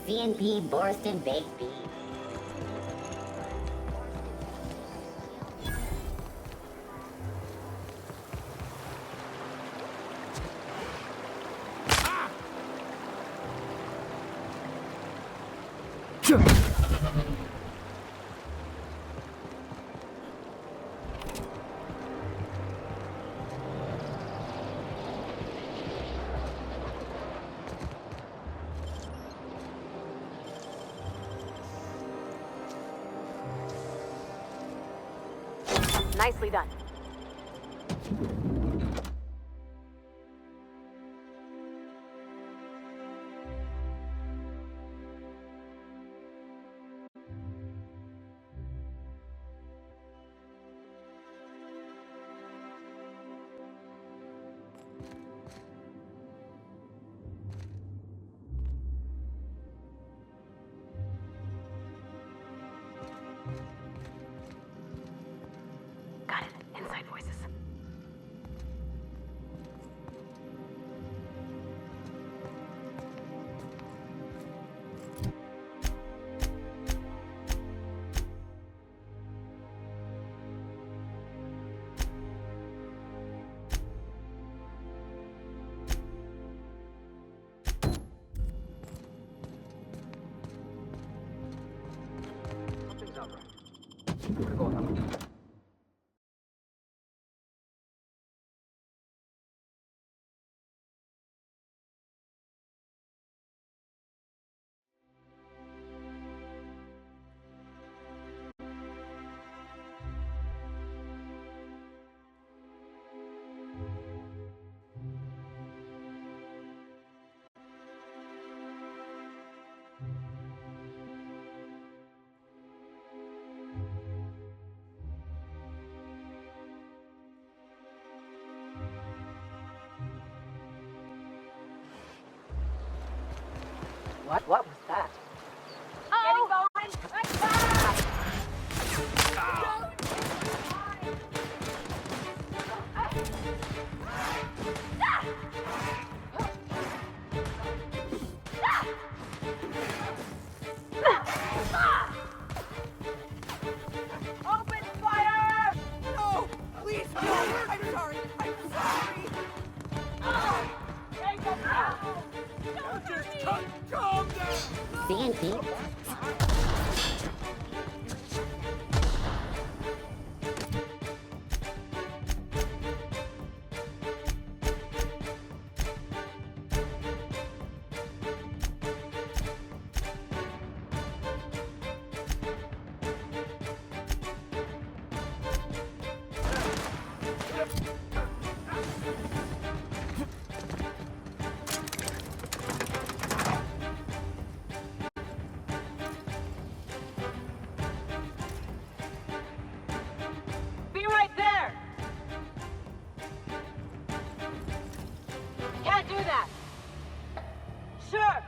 CNP, Borston, Baked Beef. Nicely done. Got it. Inside voices. Something's not right. We're going up. What was that? Oh! Open fire! No! Please, no! I'm sorry! I'm sorry! Take them out! Calm down! CNP. Be right there! Can't do that! Sure!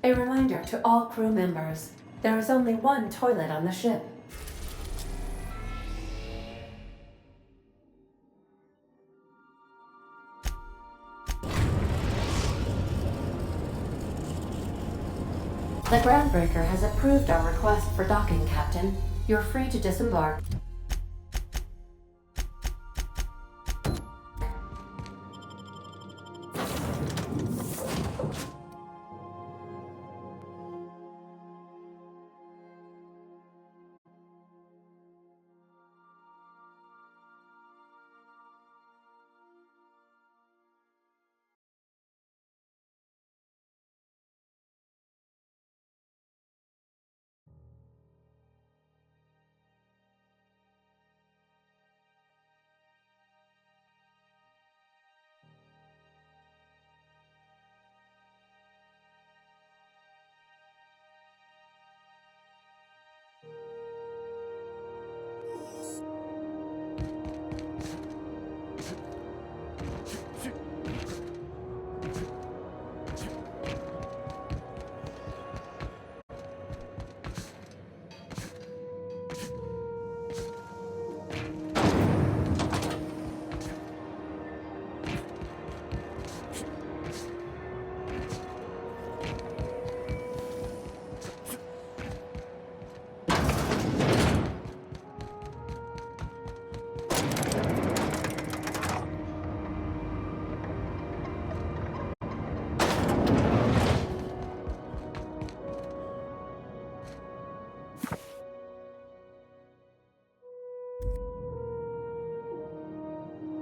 A reminder to all crew members, there is only one toilet on the ship. The groundbreaker has approved our request for docking, Captain. You're free to disembark.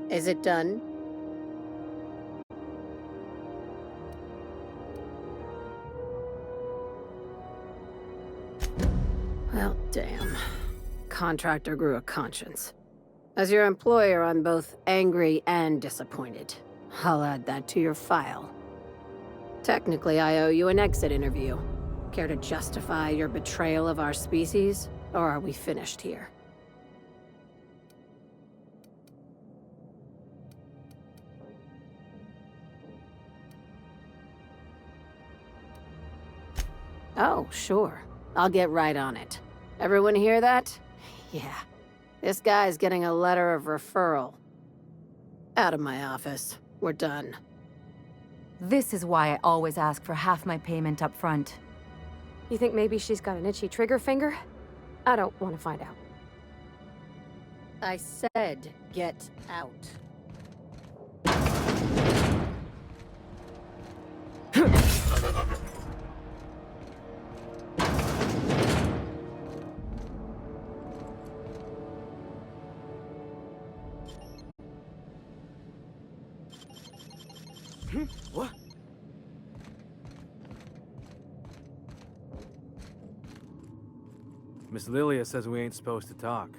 Is it done? Well, damn. Contractor grew a conscience. As your employer, I'm both angry and disappointed. I'll add that to your file. Technically, I owe you an exit interview. Care to justify your betrayal of our species, or are we finished here? Oh, sure. I'll get right on it. Everyone hear that? Yeah. This guy's getting a letter of referral. Out of my office. We're done. This is why I always ask for half my payment up front. You think maybe she's got an itchy trigger finger? I don't want to find out. I said get out. What? Miss Lilia says we ain't supposed to talk.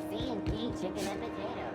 C&P chicken and potatoes.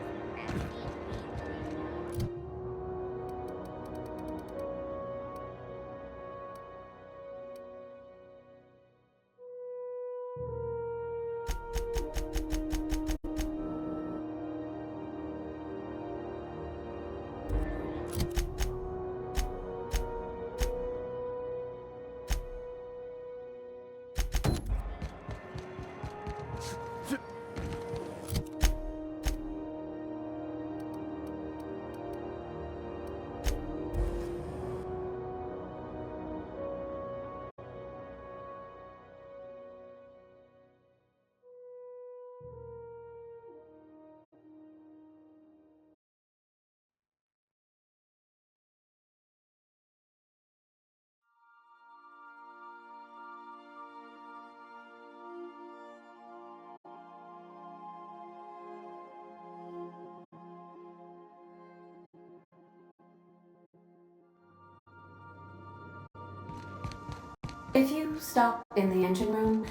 If you stop in the engine room,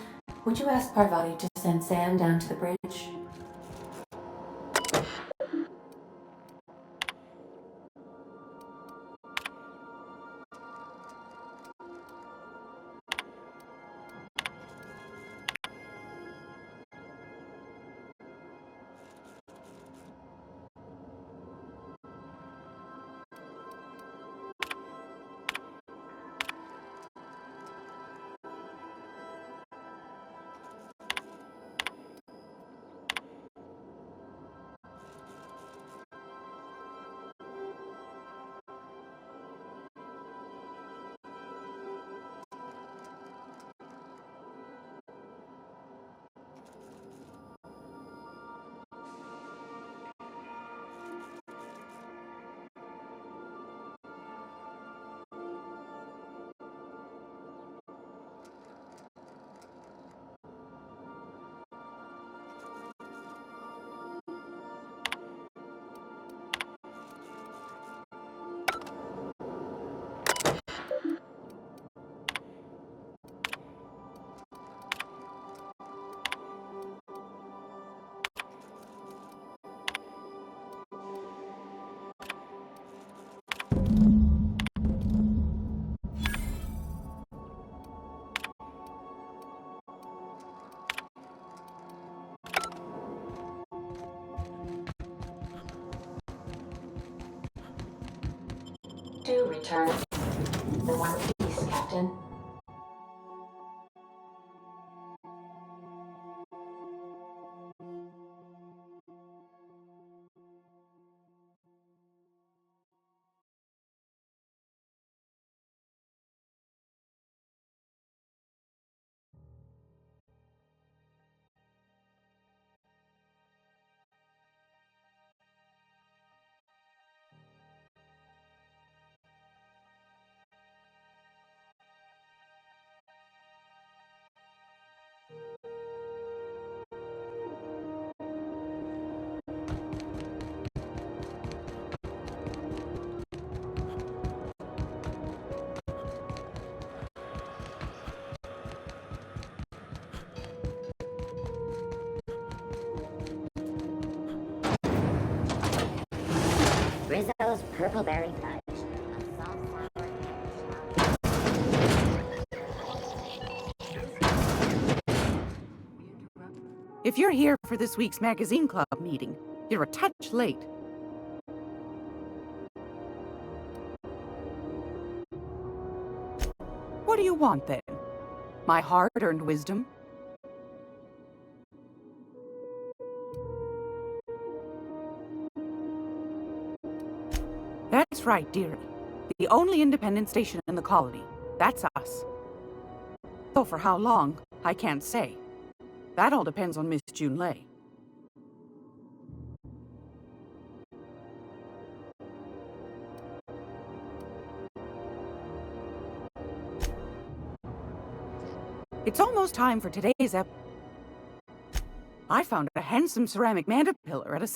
would you ask Parvati to send Sam down to the bridge? Do return in one piece, Captain. Rizzo's purple berry touch. A soft sour If you're here for this week's magazine club meeting, you're a touch late. What do you want then? My hard-earned wisdom? That's right, dearie. The only independent station in the colony. That's us. Though for how long, I can't say. That all depends on Miss Junlei. It's almost time for today's I found a handsome ceramic mandapillar at a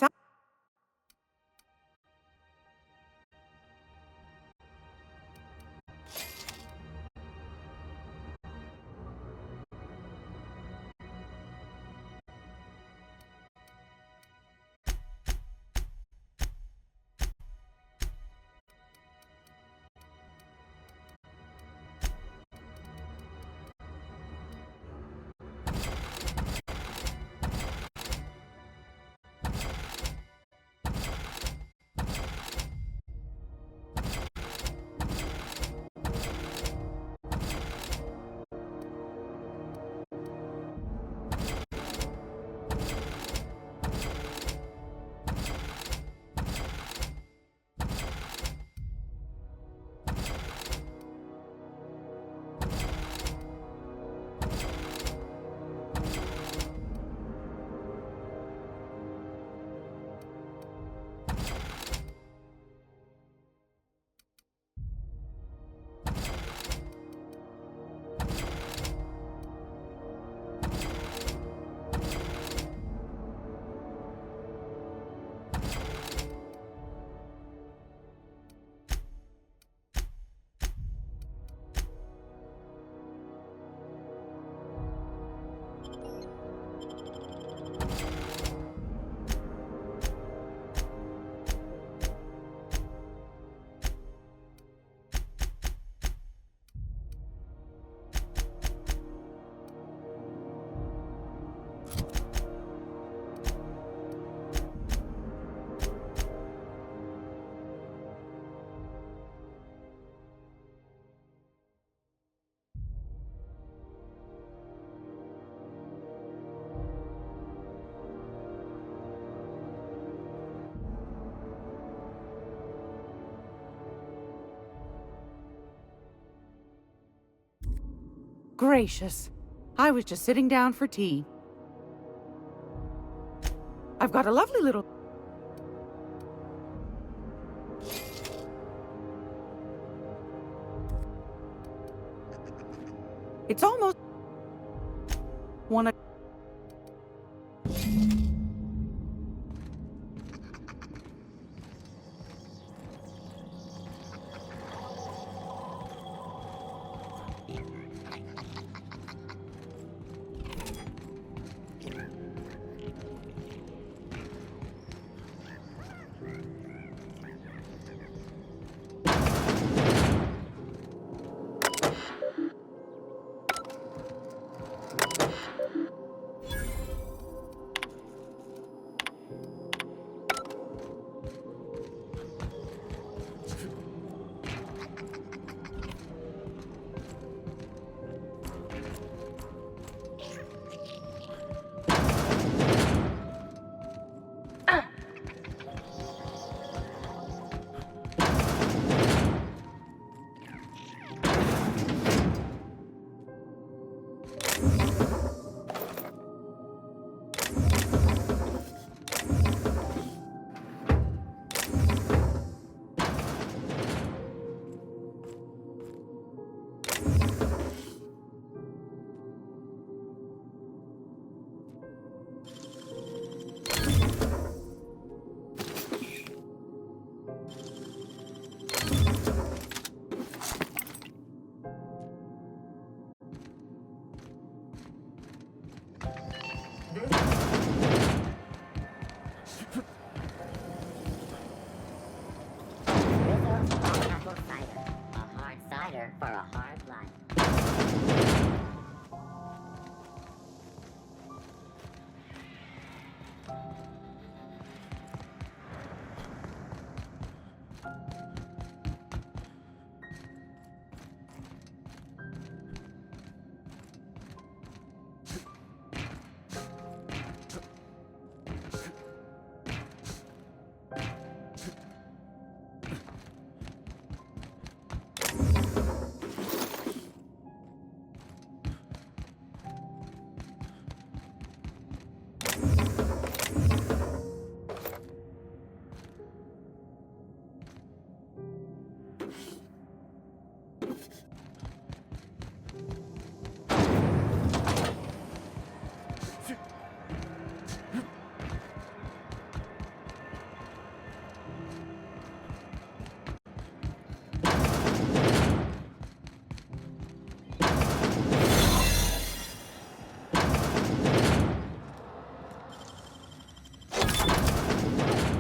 Gracious. I was just sitting down for tea. I've got a lovely little... It's almost... Wanna... prepare for a hard life.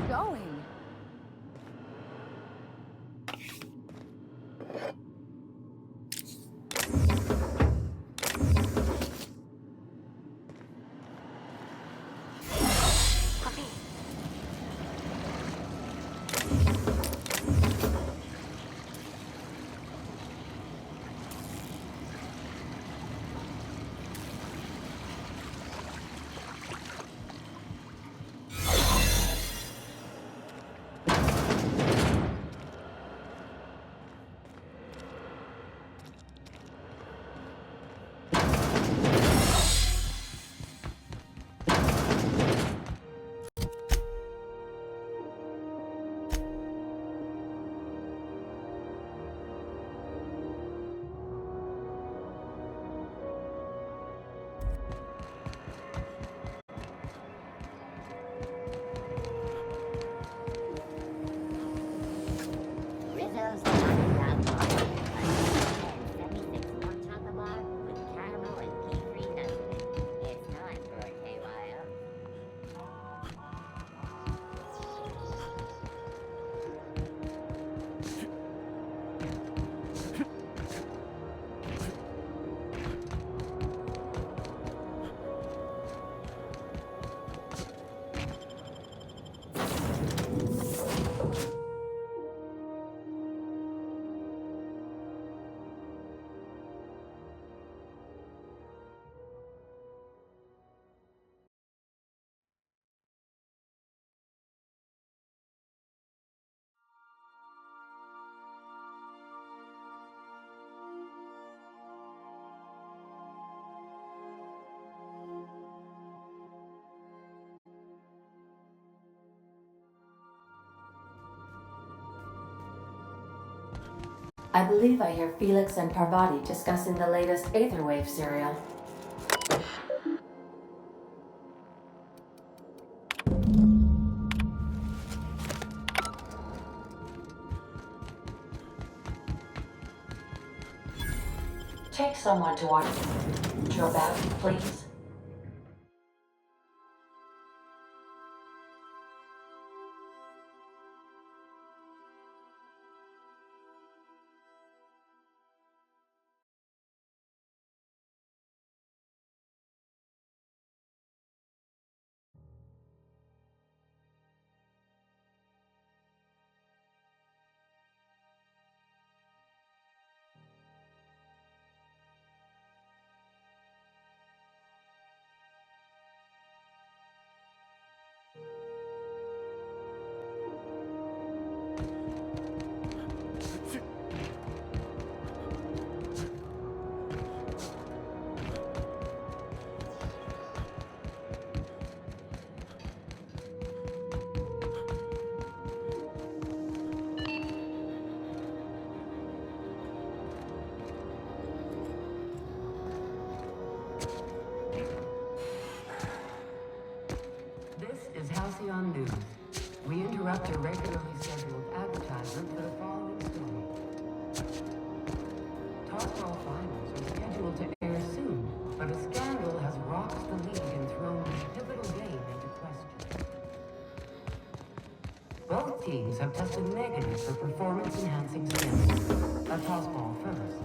Going. Rizzo's talking about coffee. And 76 more chocolate bar with caramel and pea-free nuts in it. It's time for a KYO. I believe I hear Felix and Parvati discussing the latest Aetherwave serial. Take someone to watch your back, please. This is Halcyon News. We interrupt your regularly scheduled advertisement for the following story. Tossball finals are scheduled to air soon, but a scandal has rocked the league and thrown this pivotal game into question. Both teams have tested negative for performance-enhancing stimulants. A tossball first.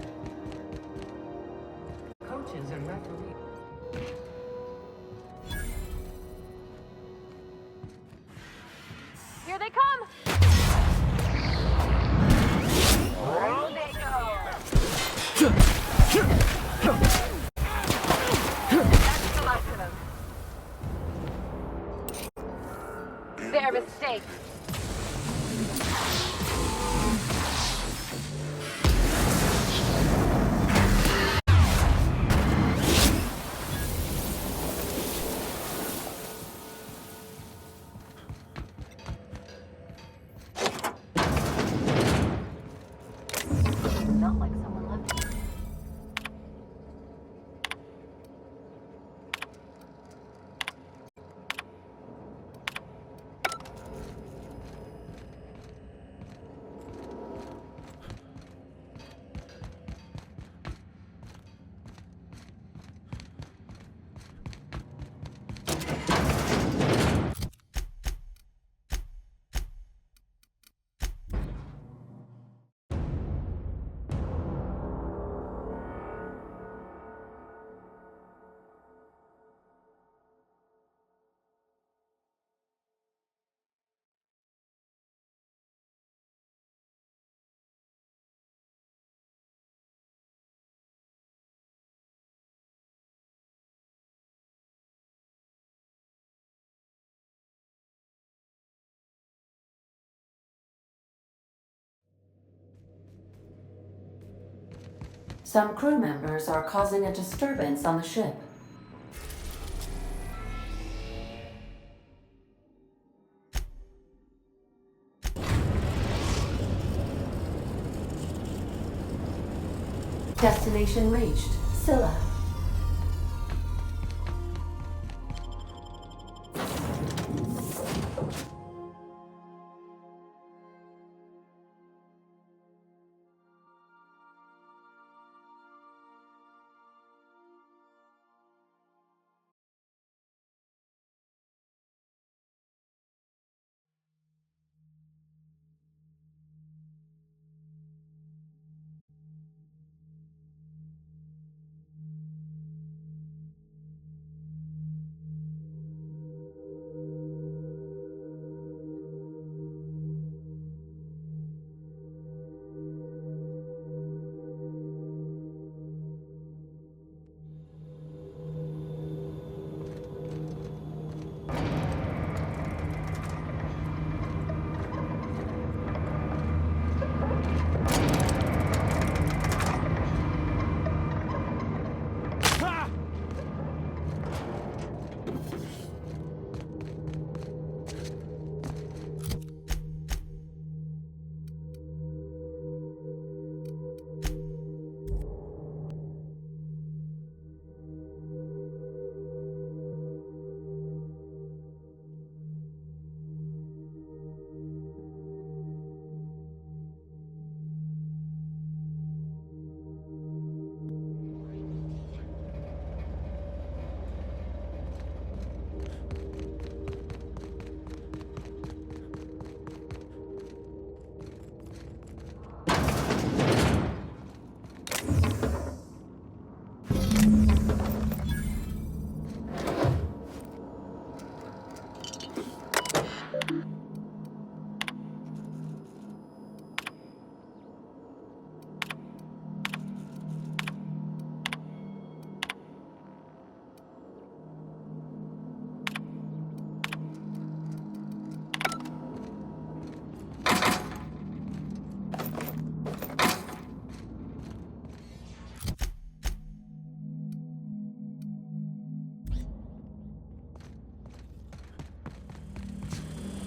felt like someone left it. Some crew members are causing a disturbance on the ship. Destination reached. Scylla.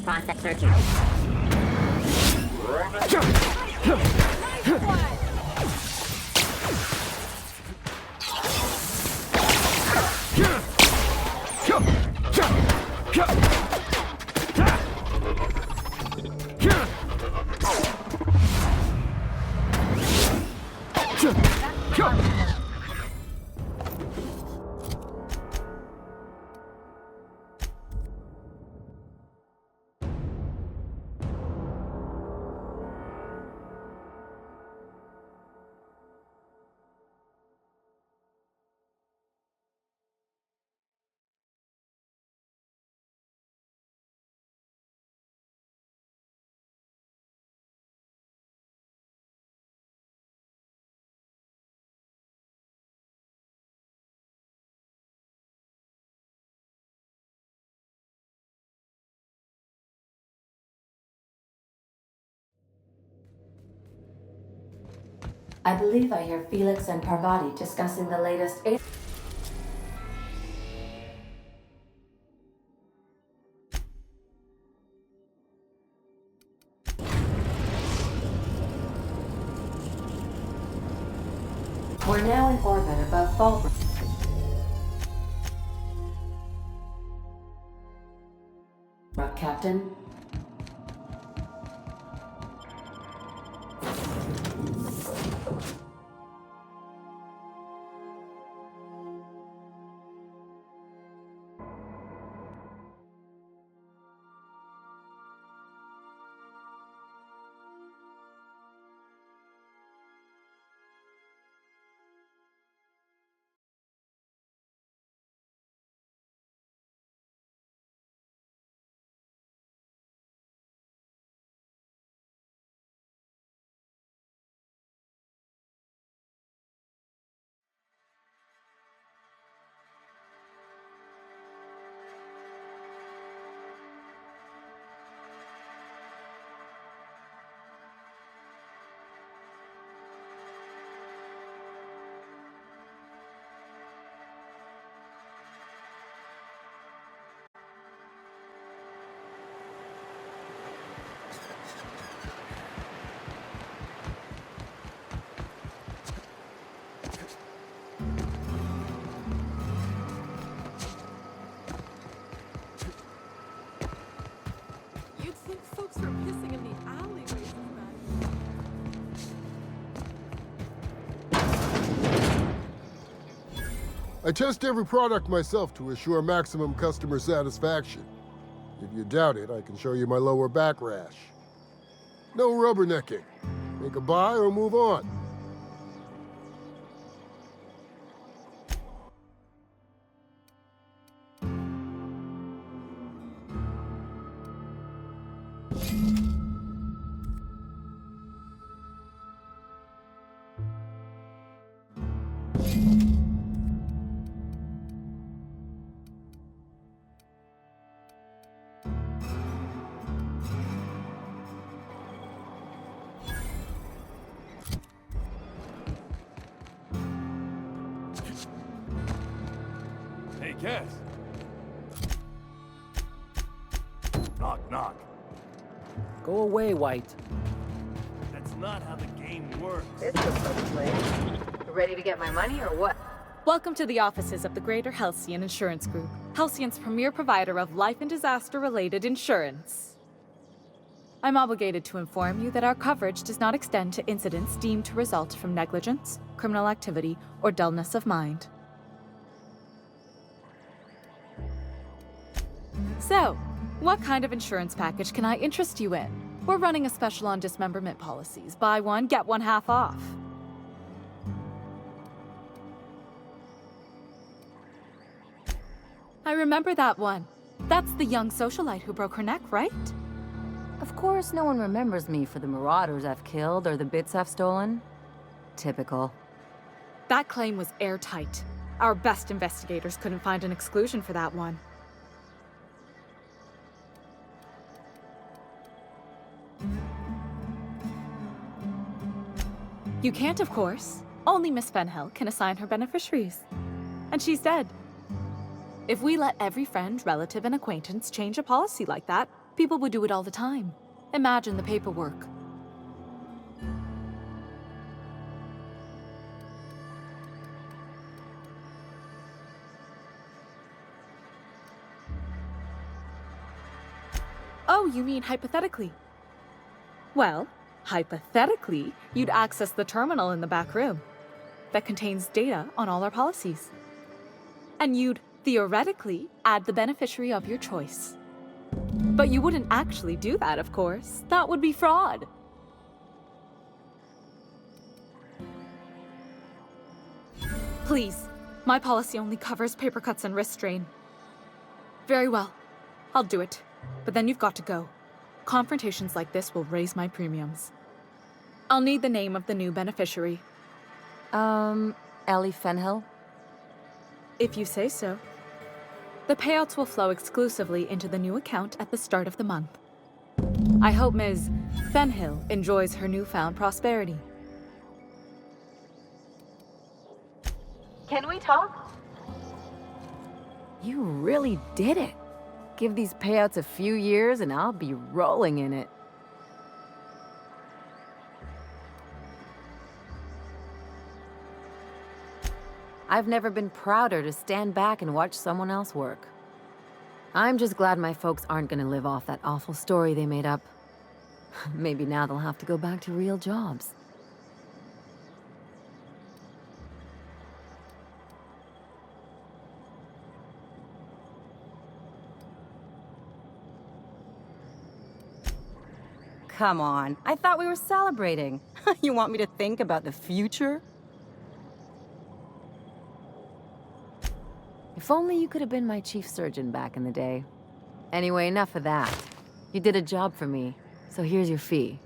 Process searching. I believe I hear Felix and Parvati discussing the latest. We're now in orbit above Fulcrum. Captain. You'd think folks were pissing in the alleyways of that. I test every product myself to assure maximum customer satisfaction. If you doubt it, I can show you my lower back rash. No rubbernecking. Make a buy or move on. Hey, Cass. Knock, knock. Go away, White. That's not how the game works. It's a fun place. Ready to get my money or what? Welcome to the offices of the Greater Halcyon Insurance Group, Halcyon's premier provider of life and disaster-related insurance. I'm obligated to inform you that our coverage does not extend to incidents deemed to result from negligence, criminal activity, or dullness of mind. So, what kind of insurance package can I interest you in? We're running a special on dismemberment policies. Buy one, get one half off. I remember that one. That's the young socialite who broke her neck, right? Of course, no one remembers me for the marauders I've killed or the bits I've stolen. Typical. That claim was airtight. Our best investigators couldn't find an exclusion for that one. You can't, of course. Only Miss Fenhill can assign her beneficiaries. And she's dead. If we let every friend, relative, and acquaintance change a policy like that, people would do it all the time. Imagine the paperwork. Oh, you mean hypothetically? Well, hypothetically, you'd access the terminal in the back room that contains data on all our policies. And you'd theoretically add the beneficiary of your choice. But you wouldn't actually do that, of course. That would be fraud. Please, my policy only covers paper cuts and wrist strain. Very well, I'll do it. But then you've got to go. Confrontations like this will raise my premiums. I'll need the name of the new beneficiary. Ellie Fenhill? If you say so. The payouts will flow exclusively into the new account at the start of the month. I hope Ms. Fenhill enjoys her newfound prosperity. Can we talk? You really did it. Give these payouts a few years and I'll be rolling in it. I've never been prouder to stand back and watch someone else work. I'm just glad my folks aren't gonna live off that awful story they made up. Maybe now they'll have to go back to real jobs. Come on, I thought we were celebrating. You want me to think about the future? If only you could have been my chief surgeon back in the day. Anyway, enough of that. You did a job for me, so here's your fee.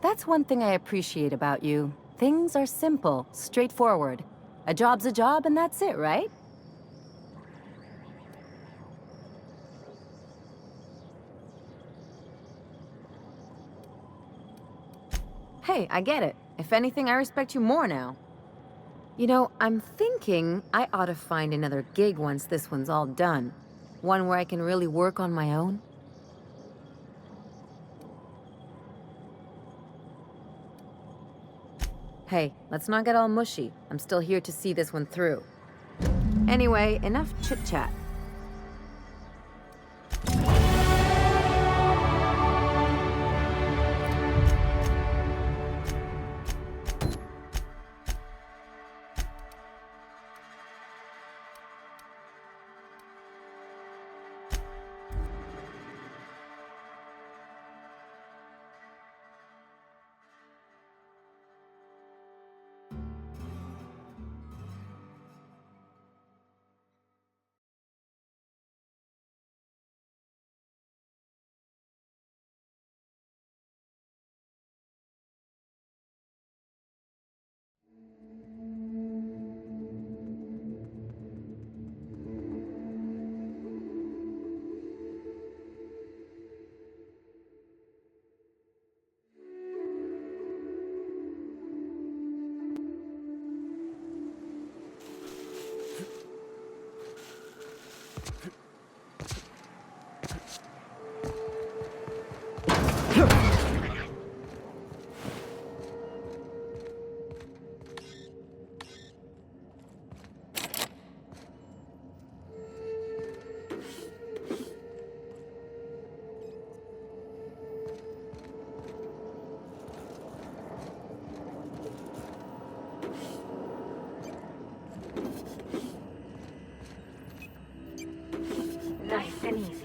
That's one thing I appreciate about you. Things are simple, straightforward. A job's a job and that's it, right? Hey, I get it. If anything, I respect you more now. You know, I'm thinking I ought to find another gig once this one's all done. One where I can really work on my own. Hey, let's not get all mushy. I'm still here to see this one through. Anyway, enough chit-chat. Nice and easy.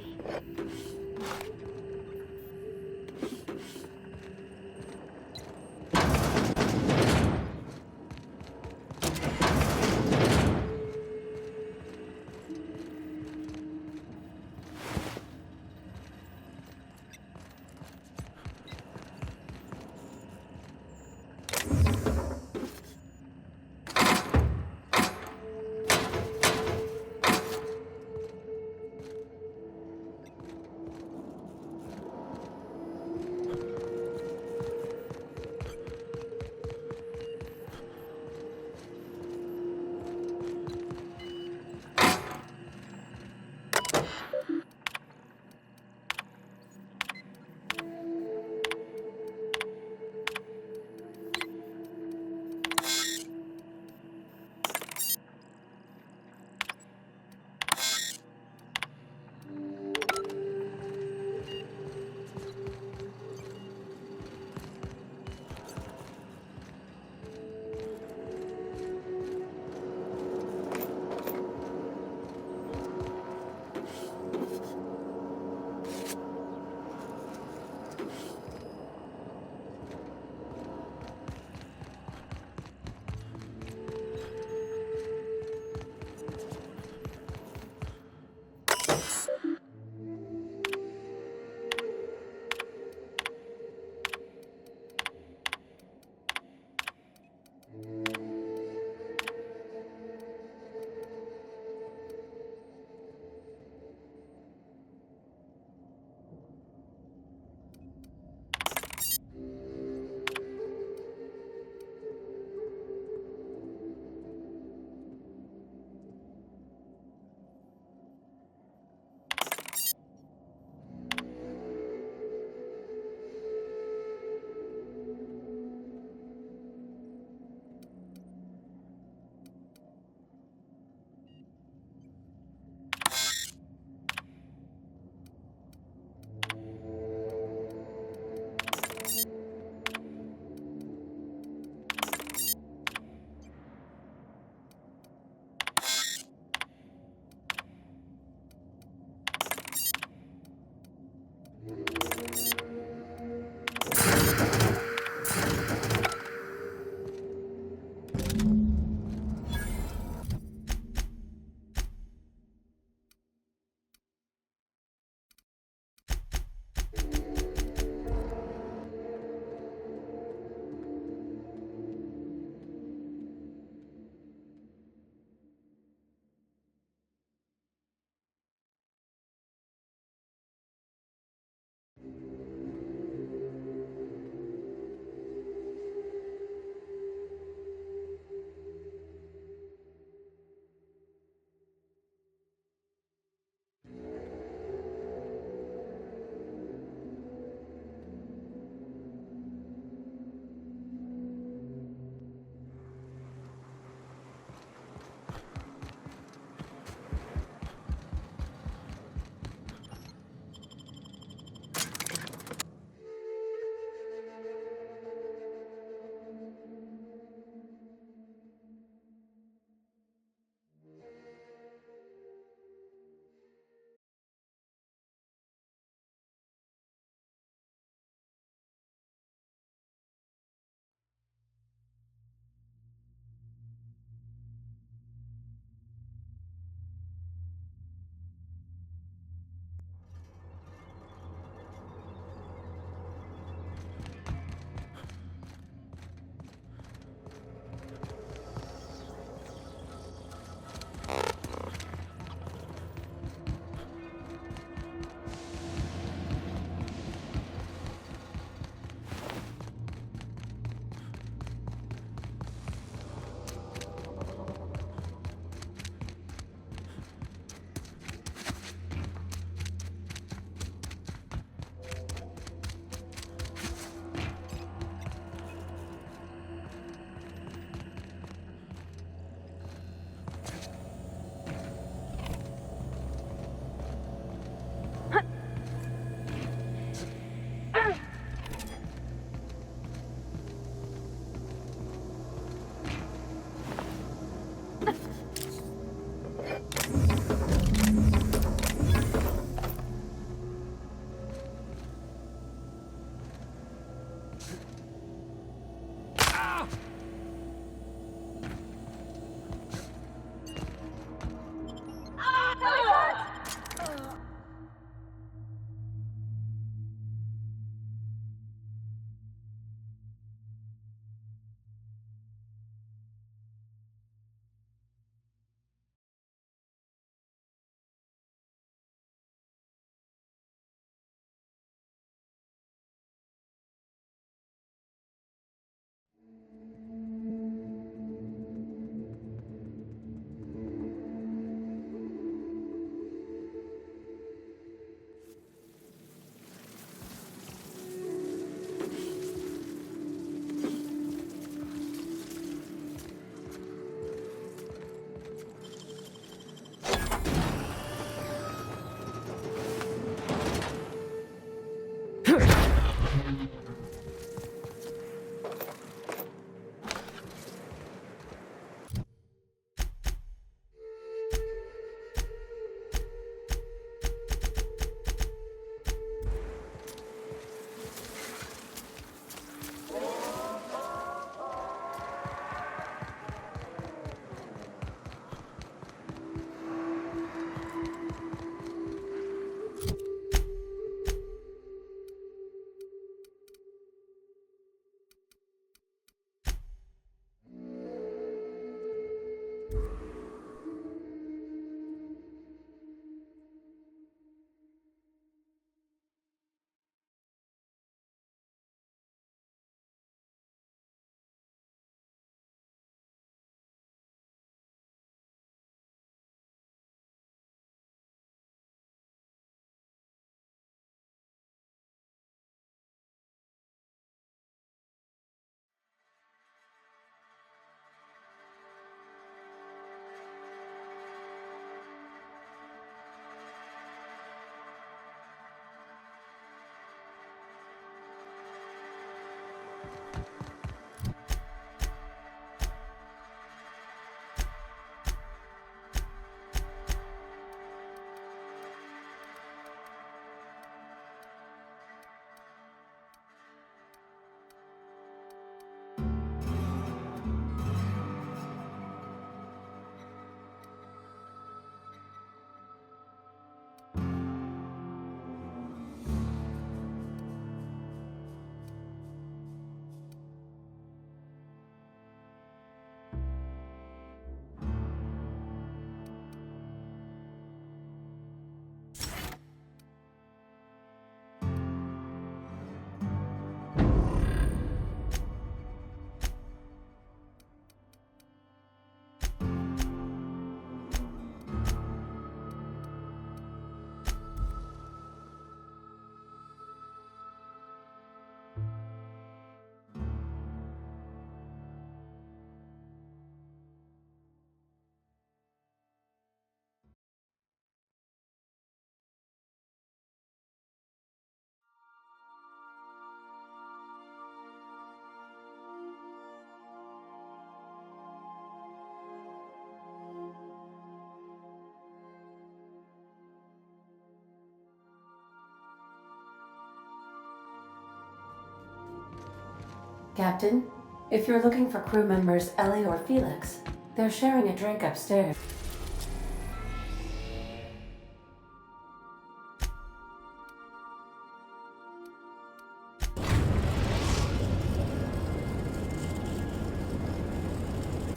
Captain, if you're looking for crew members Ellie or Felix, they're sharing a drink upstairs.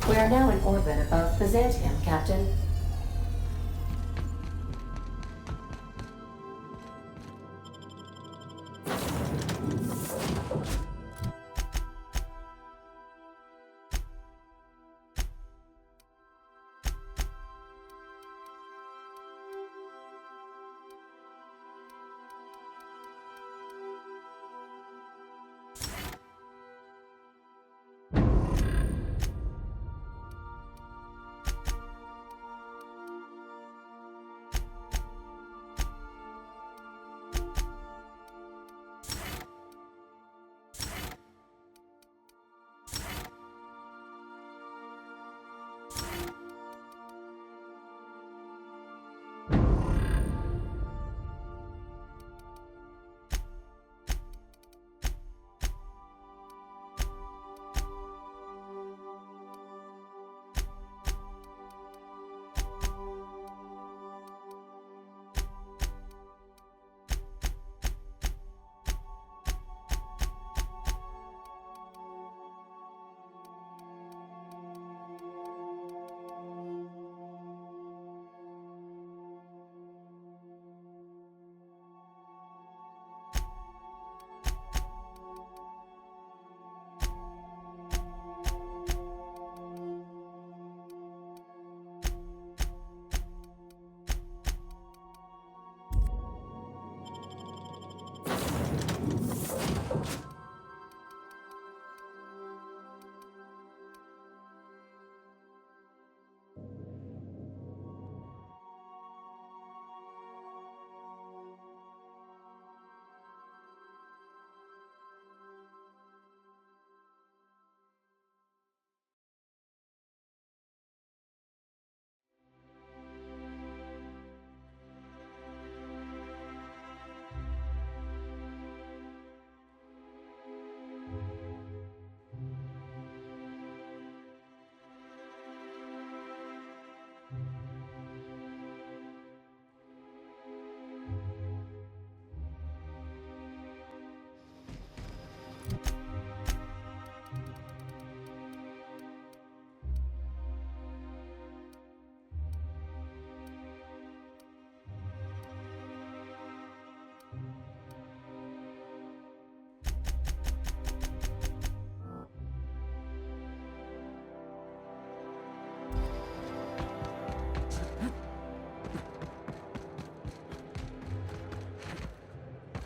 We are now in orbit above Byzantium, Captain.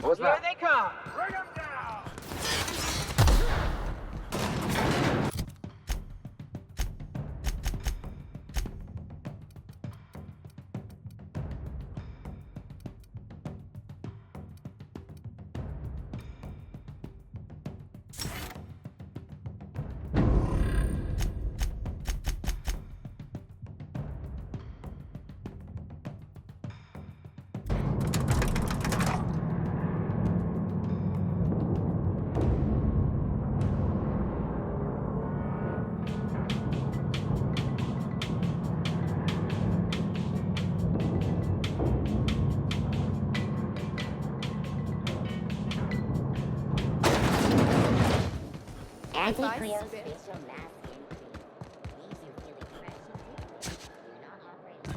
What's that? Here they come. Bring him down! Anti-cryospatial mass increase leaves you feeling fresh and clear. Do not operate on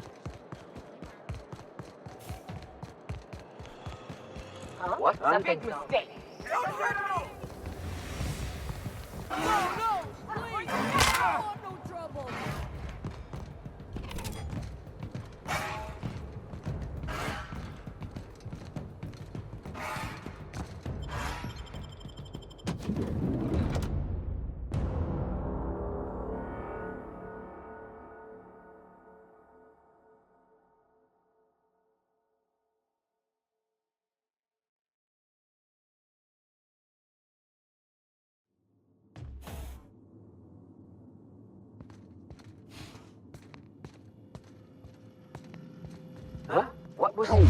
What? Something's wrong. Huh? What was it?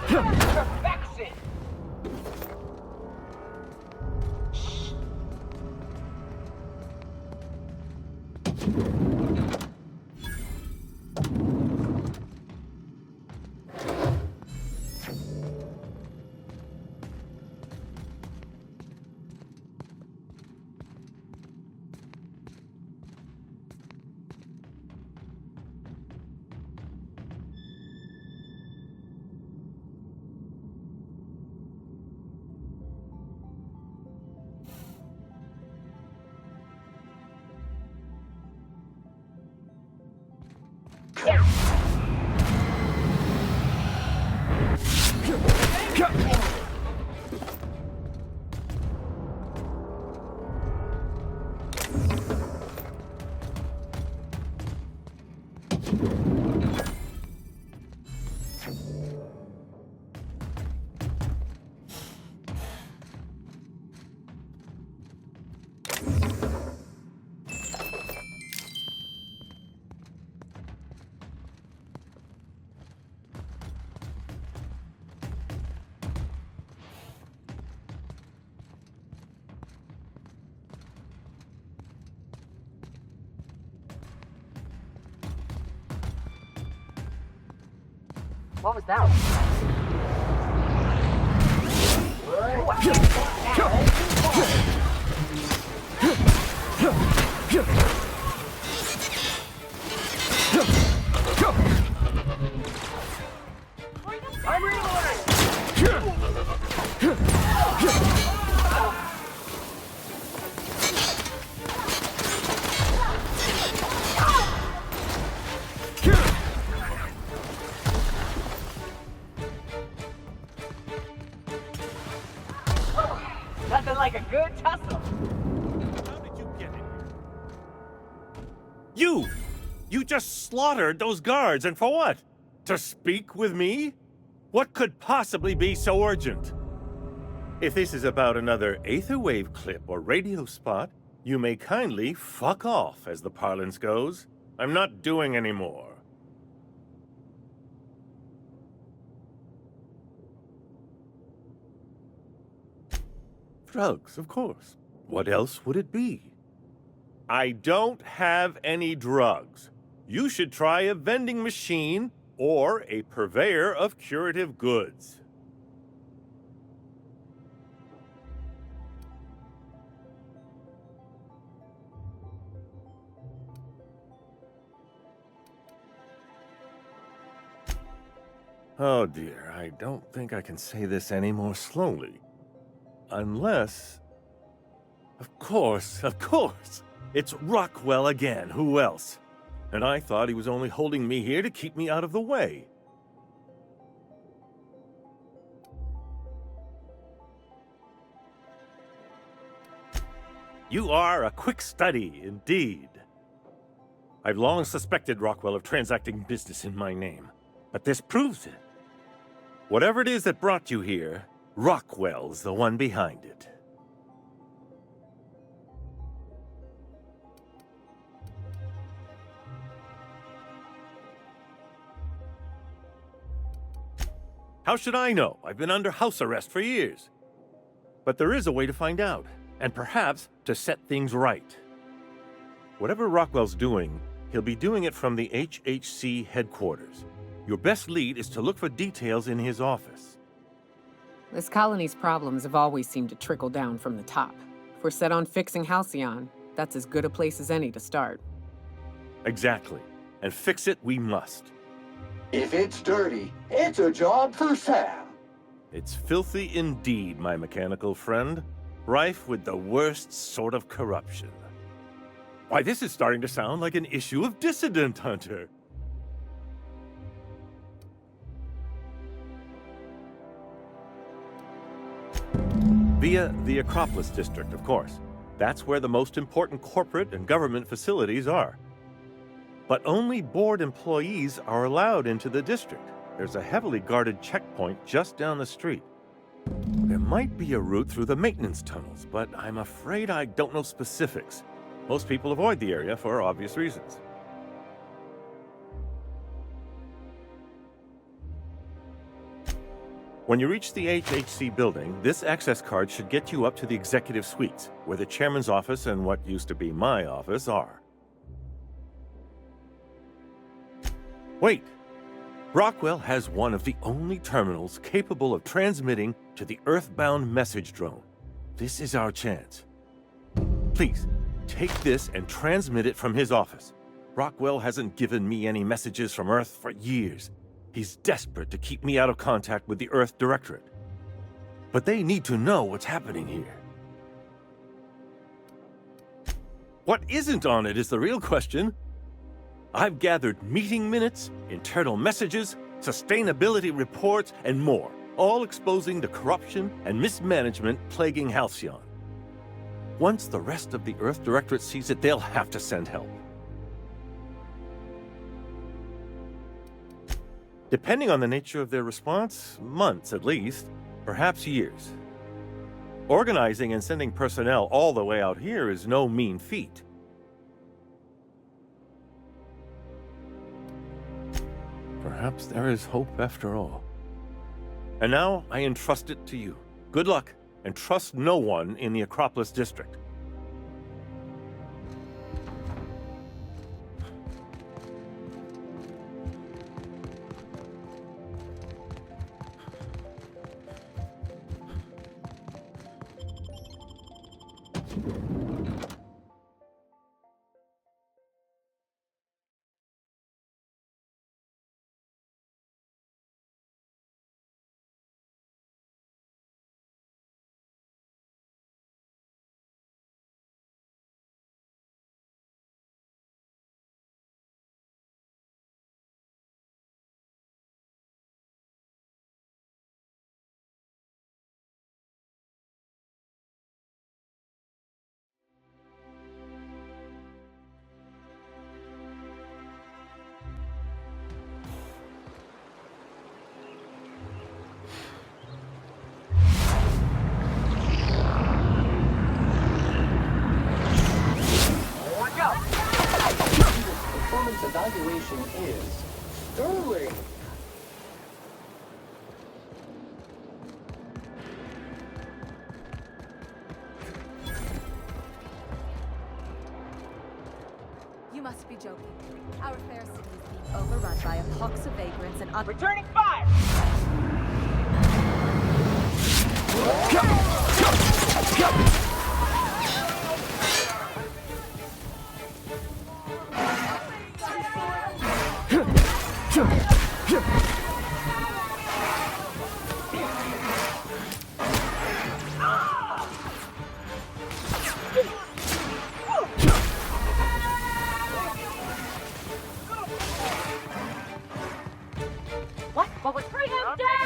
Perfection! What was that? I'm reloading! Nothing like a good tussle. How did you get in here? You just slaughtered those guards, and for what? To speak with me? What could possibly be so urgent? If this is about another Aetherwave clip or radio spot, you may kindly fuck off, as the parlance goes. I'm not doing any more. Drugs, of course. What else would it be? I don't have any drugs. You should try a vending machine or a purveyor of curative goods. Oh dear, I don't think I can say this any more slowly. Unless... Of course. It's Rockwell again, who else? And I thought he was only holding me here to keep me out of the way. You are a quick study, indeed. I've long suspected Rockwell of transacting business in my name, but this proves it. Whatever it is that brought you here, Rockwell's the one behind it. How should I know? I've been under house arrest for years. But there is a way to find out, and perhaps to set things right. Whatever Rockwell's doing, he'll be doing it from the HHC headquarters. Your best lead is to look for details in his office. This colony's problems have always seemed to trickle down from the top. If we're set on fixing Halcyon, that's as good a place as any to start. Exactly. And fix it we must. If it's dirty, it's a job for Sam. It's filthy indeed, my mechanical friend. Rife with the worst sort of corruption. Why, this is starting to sound like an issue of Dissident Hunter. Via the Acropolis District, of course. That's where the most important corporate and government facilities are. But only board employees are allowed into the district. There's a heavily guarded checkpoint just down the street. There might be a route through the maintenance tunnels, but I'm afraid I don't know specifics. Most people avoid the area for obvious reasons. When you reach the HHC building, this access card should get you up to the executive suites, where the chairman's office and what used to be my office are. Wait! Rockwell has one of the only terminals capable of transmitting to the Earthbound message drone. This is our chance. Please, take this and transmit it from his office. Rockwell hasn't given me any messages from Earth for years. He's desperate to keep me out of contact with the Earth Directorate. But they need to know what's happening here. What isn't on it is the real question. I've gathered meeting minutes, internal messages, sustainability reports, and more, all exposing the corruption and mismanagement plaguing Halcyon. Once the rest of the Earth Directorate sees it, they'll have to send help. Depending on the nature of their response, months at least, perhaps years. Organizing and sending personnel all the way out here is no mean feat. Perhaps there is hope after all. And now I entrust it to you. Good luck, and trust no one in the Acropolis District. Evaluation is sterling. You must be joking. Our fair city is being overrun by a pox of vagrants and Returning fire! What? What was bring him down?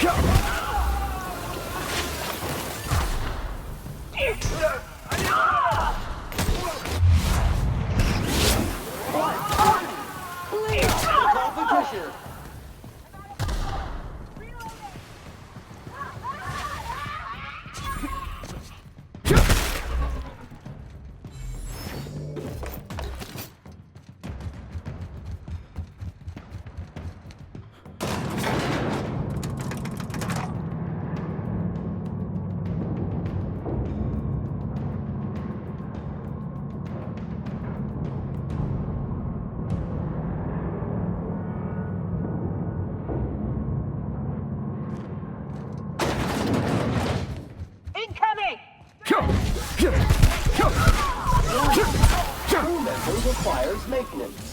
Competition. Crew member requires maintenance.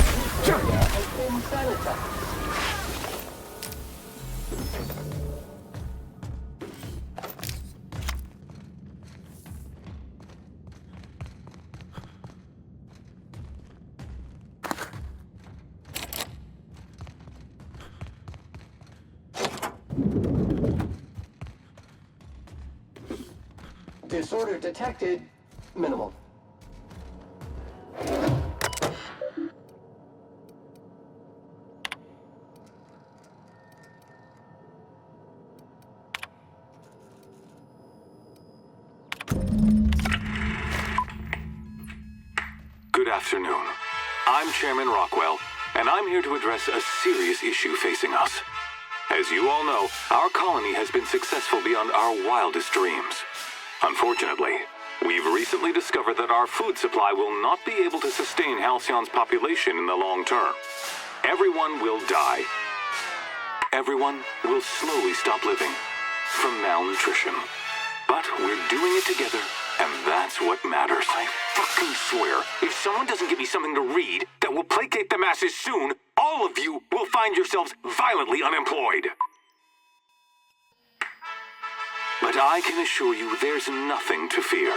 Area has been sanitized. Disorder detected. Minimal. Good afternoon. I'm Chairman Rockwell, and I'm here to address a serious issue facing us. As you all know, our colony has been successful beyond our wildest dreams. Unfortunately, we've recently discovered that our food supply will not be able to sustain Halcyon's population in the long term. Everyone will die. Everyone will slowly stop living from malnutrition. But we're doing it together, and that's what matters. I fucking swear, if someone doesn't give me something to read that will placate the masses soon, all of you will find yourselves violently unemployed. But I can assure you there's nothing to fear.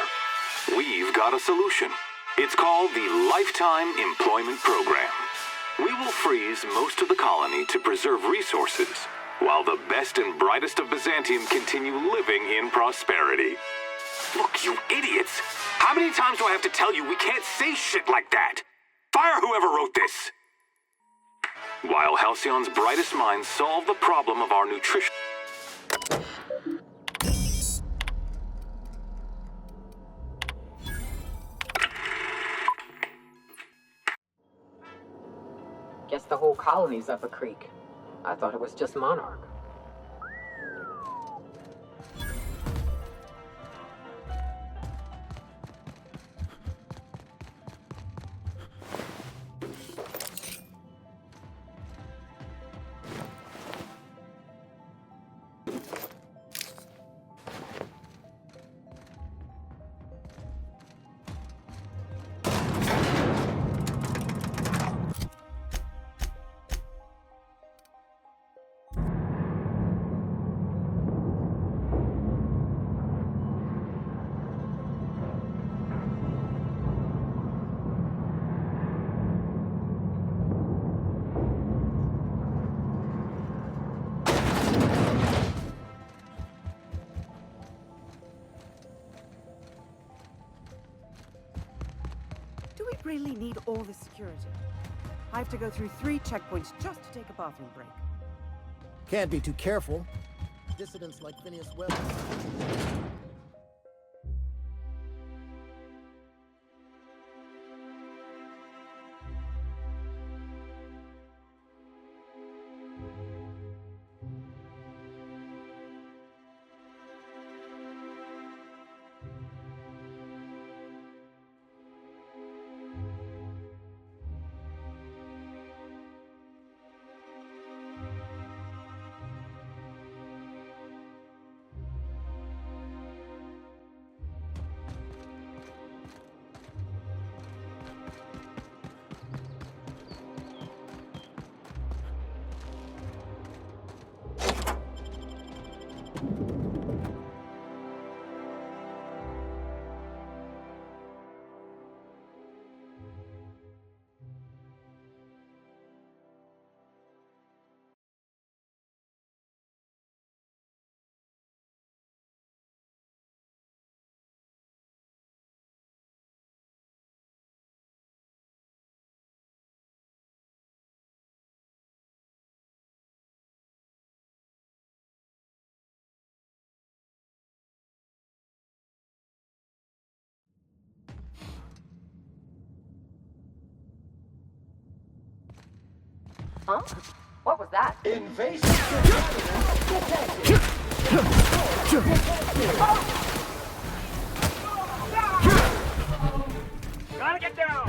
We've got a solution. It's called the Lifetime Employment Program. We will freeze most of the colony to preserve resources, while the best and brightest of Byzantium continue living in prosperity. Look, you idiots! How many times do I have to tell you we can't say shit like that? Fire whoever wrote this! While Halcyon's brightest minds solve the problem of our nutrition... Guess the whole colony's up a creek. I thought it was just Monarch. Do we really need all this security? I have to go through 3 checkpoints just to take a bathroom break. Can't be too careful. Dissidents like Phineas Webb. Huh? What was that? Invasive contaminants detected. Gotta get down!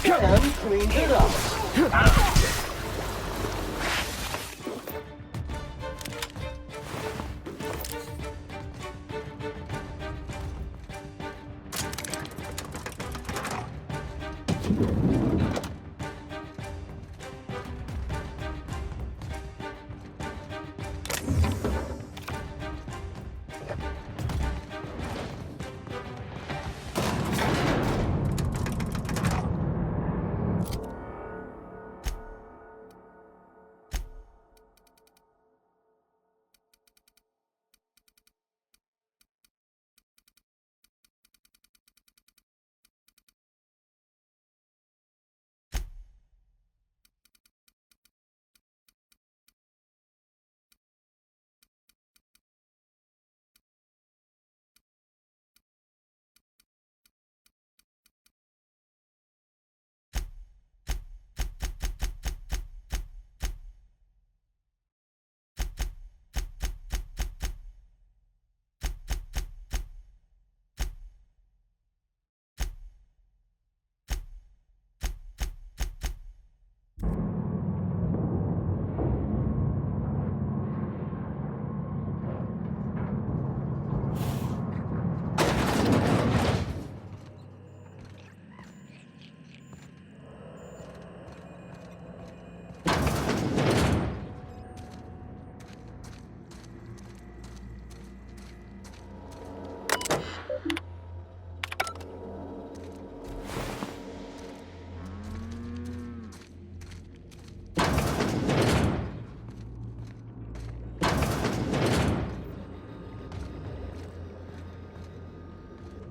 And cleaned it up.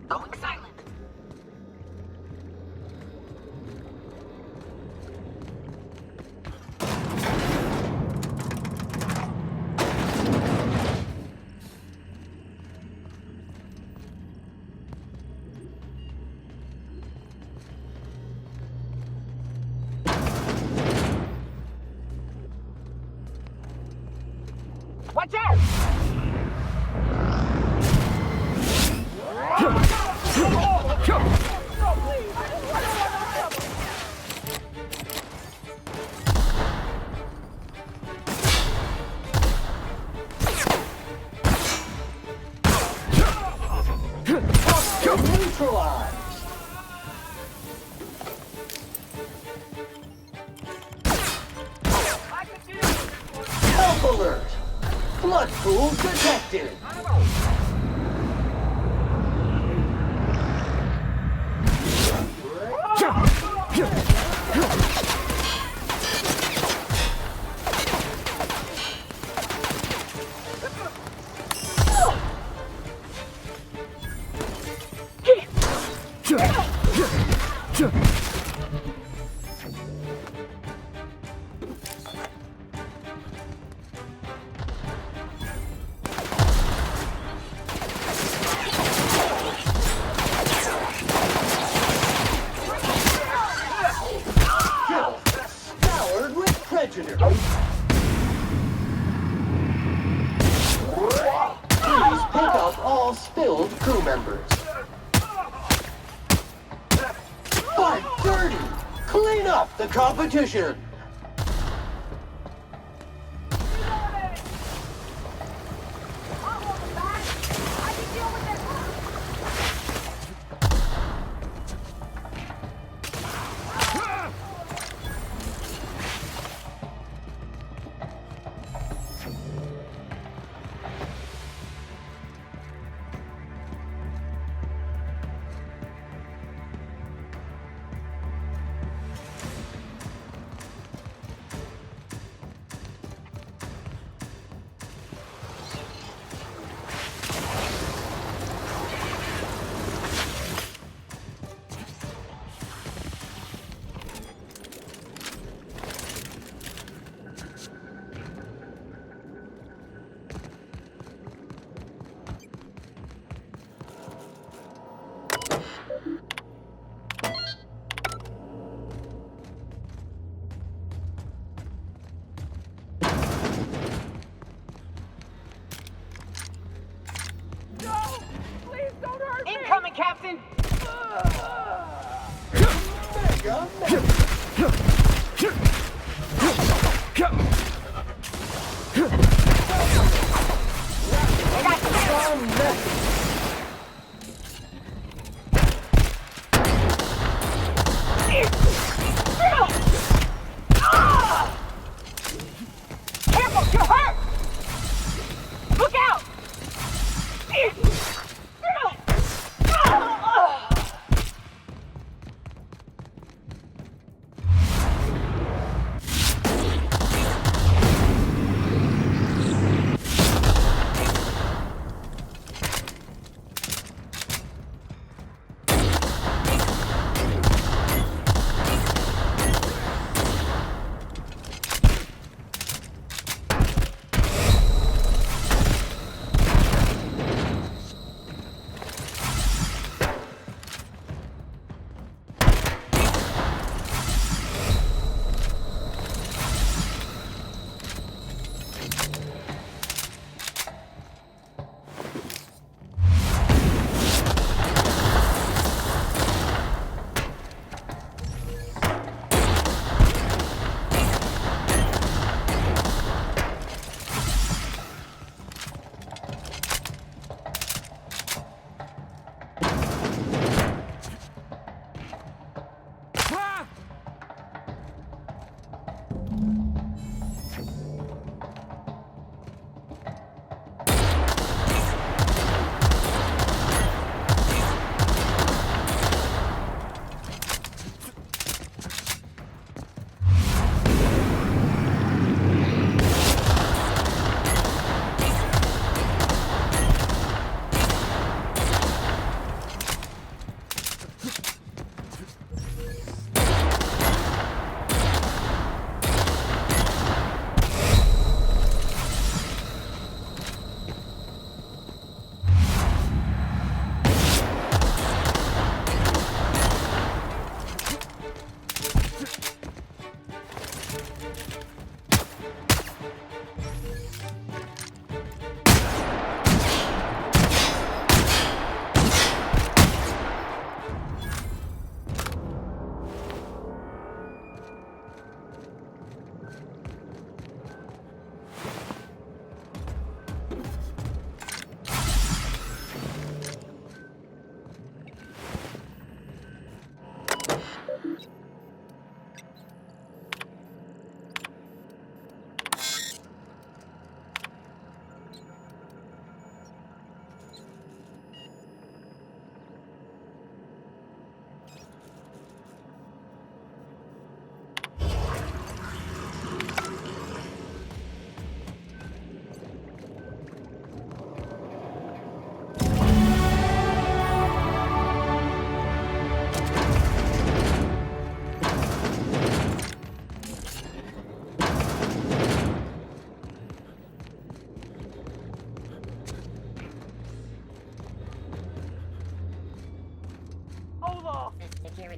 Going silent. Watch out! Neutralized. Health alert. Blood pool detected. Scoured with prejudice. Please pick up all spilled crew members. But dirty! Clean up the competition! Captain! Careful, you're hurt! Look out!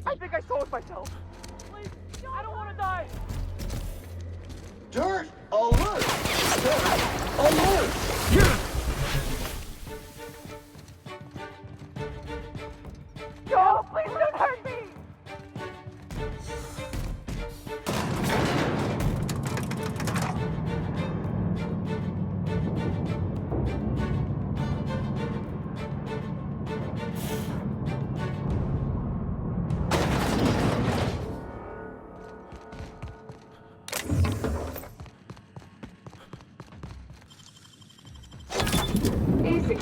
I think I sold myself. Please, I don't want to die. Dirt alert! Dirt alert! No, please don't hurt me. Easy.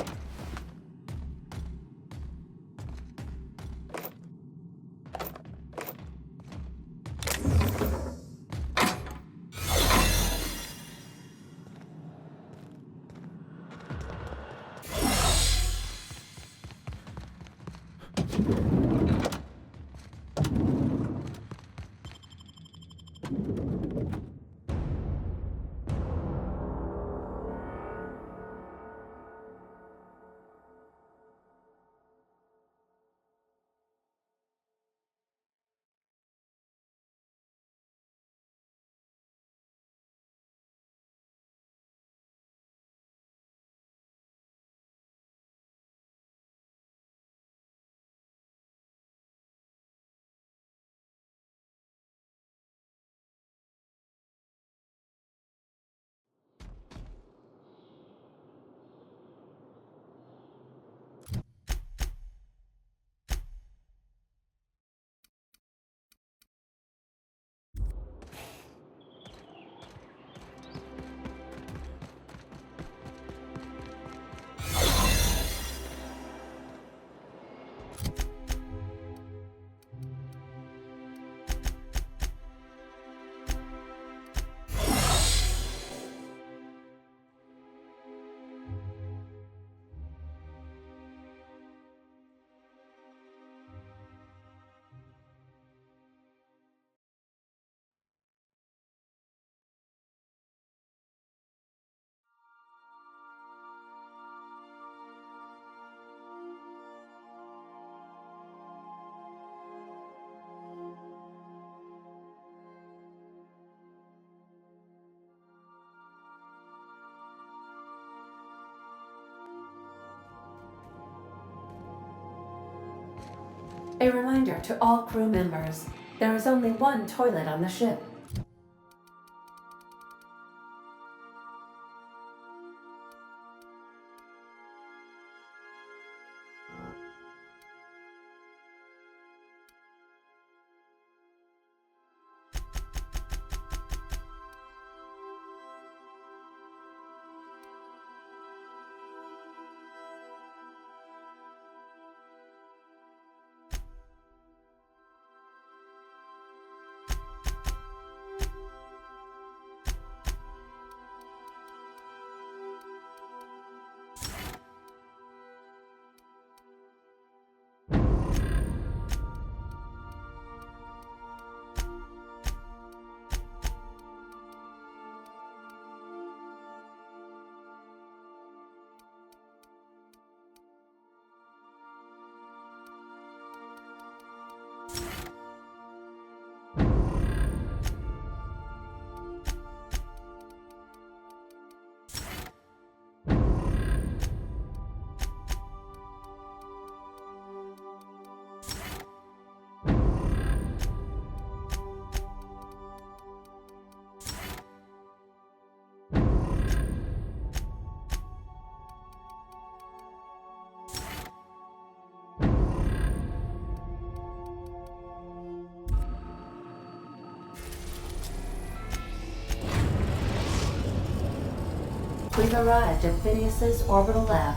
A reminder to all crew members, there is only one toilet on the ship. We've arrived at Phineas's orbital lab.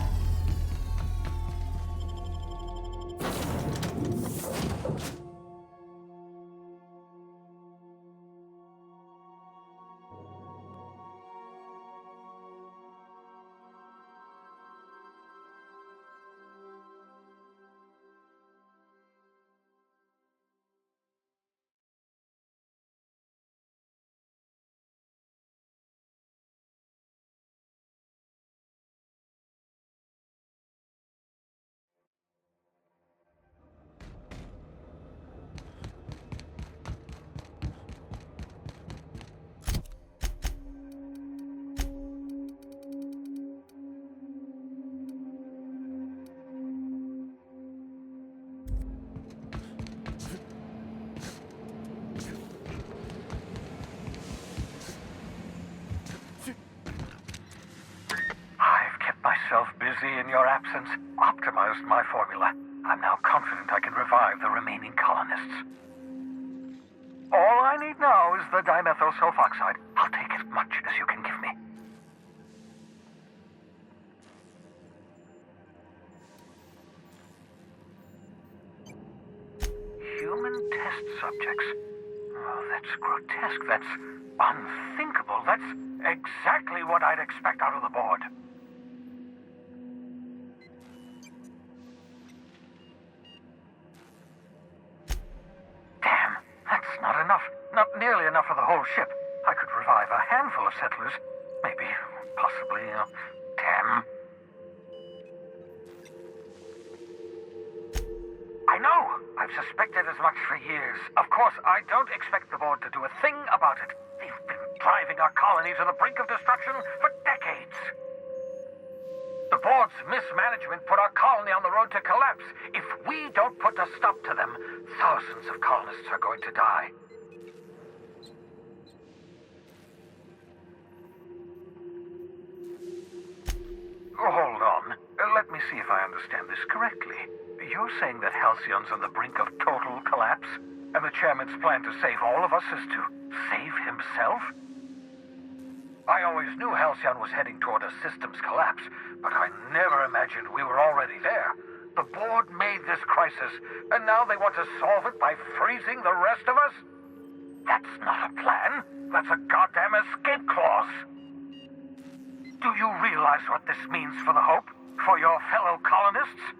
Busy in your absence, optimized my formula. I'm now confident I can revive the remaining colonists. All I need now is the dimethyl sulfoxide. I'll take as much as you can give me. Human test subjects. Oh, that's grotesque. That's unthinkable. That's exactly what I'd expect out of the board. Not enough. Not nearly enough for the whole ship. I could revive a handful of settlers. Maybe, possibly, 10. I know! I've suspected as much for years. Of course, I don't expect the board to do a thing about it. They've been driving our colony to the brink of destruction for decades. The board's mismanagement put our colony on the road to collapse. If we don't put a stop to them, thousands of colonists are going to die. Hold on. Let me see if I understand this correctly. You're saying that Halcyon's on the brink of total collapse? And the chairman's plan to save all of us is to save himself? I always knew Halcyon was heading toward a systems collapse, but I never imagined we were already there. The board made this crisis, and now they want to solve it by freezing the rest of us? That's not a plan. That's a goddamn escape clause. Do you realize what this means for the Hope? For your fellow colonists?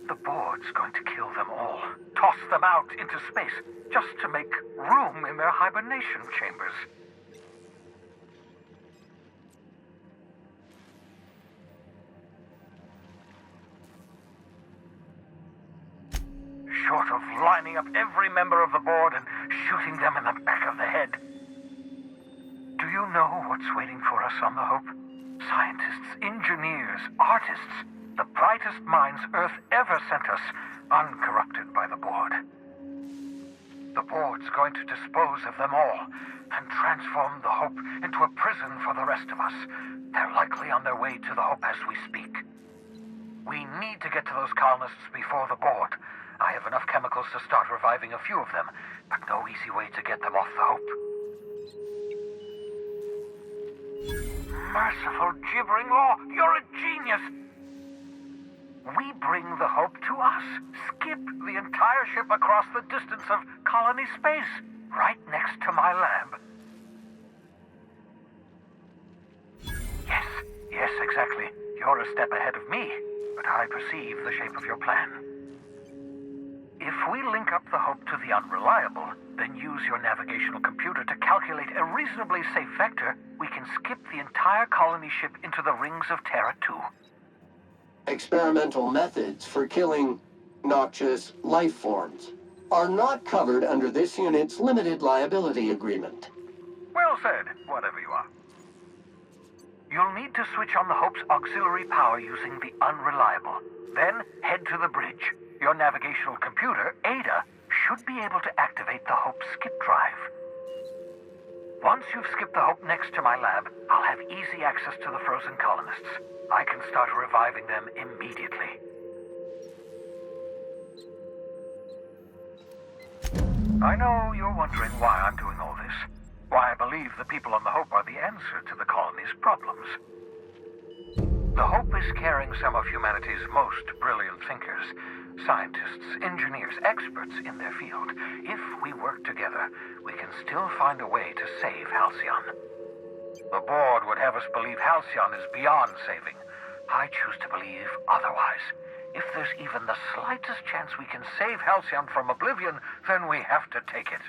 The board's going to kill them all. Toss them out into space, just to make room in their hibernation chambers. Short of lining up every member of the board and shooting them in the back of the head. Do you know what's waiting for us on the Hope? Scientists, engineers, artists. The brightest minds Earth ever sent us, uncorrupted by the Board. The Board's going to dispose of them all and transform the Hope into a prison for the rest of us. They're likely on their way to the Hope as we speak. We need to get to those colonists before the Board. I have enough chemicals to start reviving a few of them, but no easy way to get them off the Hope. Merciful gibbering law, you're a genius! We bring the Hope to us. Skip the entire ship across the distance of colony space, right next to my lab. Yes, exactly. You're a step ahead of me, but I perceive the shape of your plan. If we link up the Hope to the Unreliable, then use your navigational computer to calculate a reasonably safe vector, we can skip the entire colony ship into the rings of Terra 2. Experimental methods for killing noxious life forms are not covered under this unit's limited liability agreement. Well said, whatever you are. You'll need to switch on the Hope's auxiliary power using the Unreliable. Then head to the bridge. Your navigational computer, Ada, should be able to activate the Hope's skip drive. Once you've skipped the Hope next to my lab, I'll have easy access to the frozen colonists. I can start reviving them immediately. I know you're wondering why I'm doing all this. Why I believe the people on the Hope are the answer to the colony's problems. The Hope is carrying some of humanity's most brilliant thinkers, scientists, engineers, experts in their field. If we work together, we can still find a way to save Halcyon. The Board would have us believe Halcyon is beyond saving. I choose to believe otherwise. If there's even the slightest chance we can save Halcyon from oblivion, then we have to take it.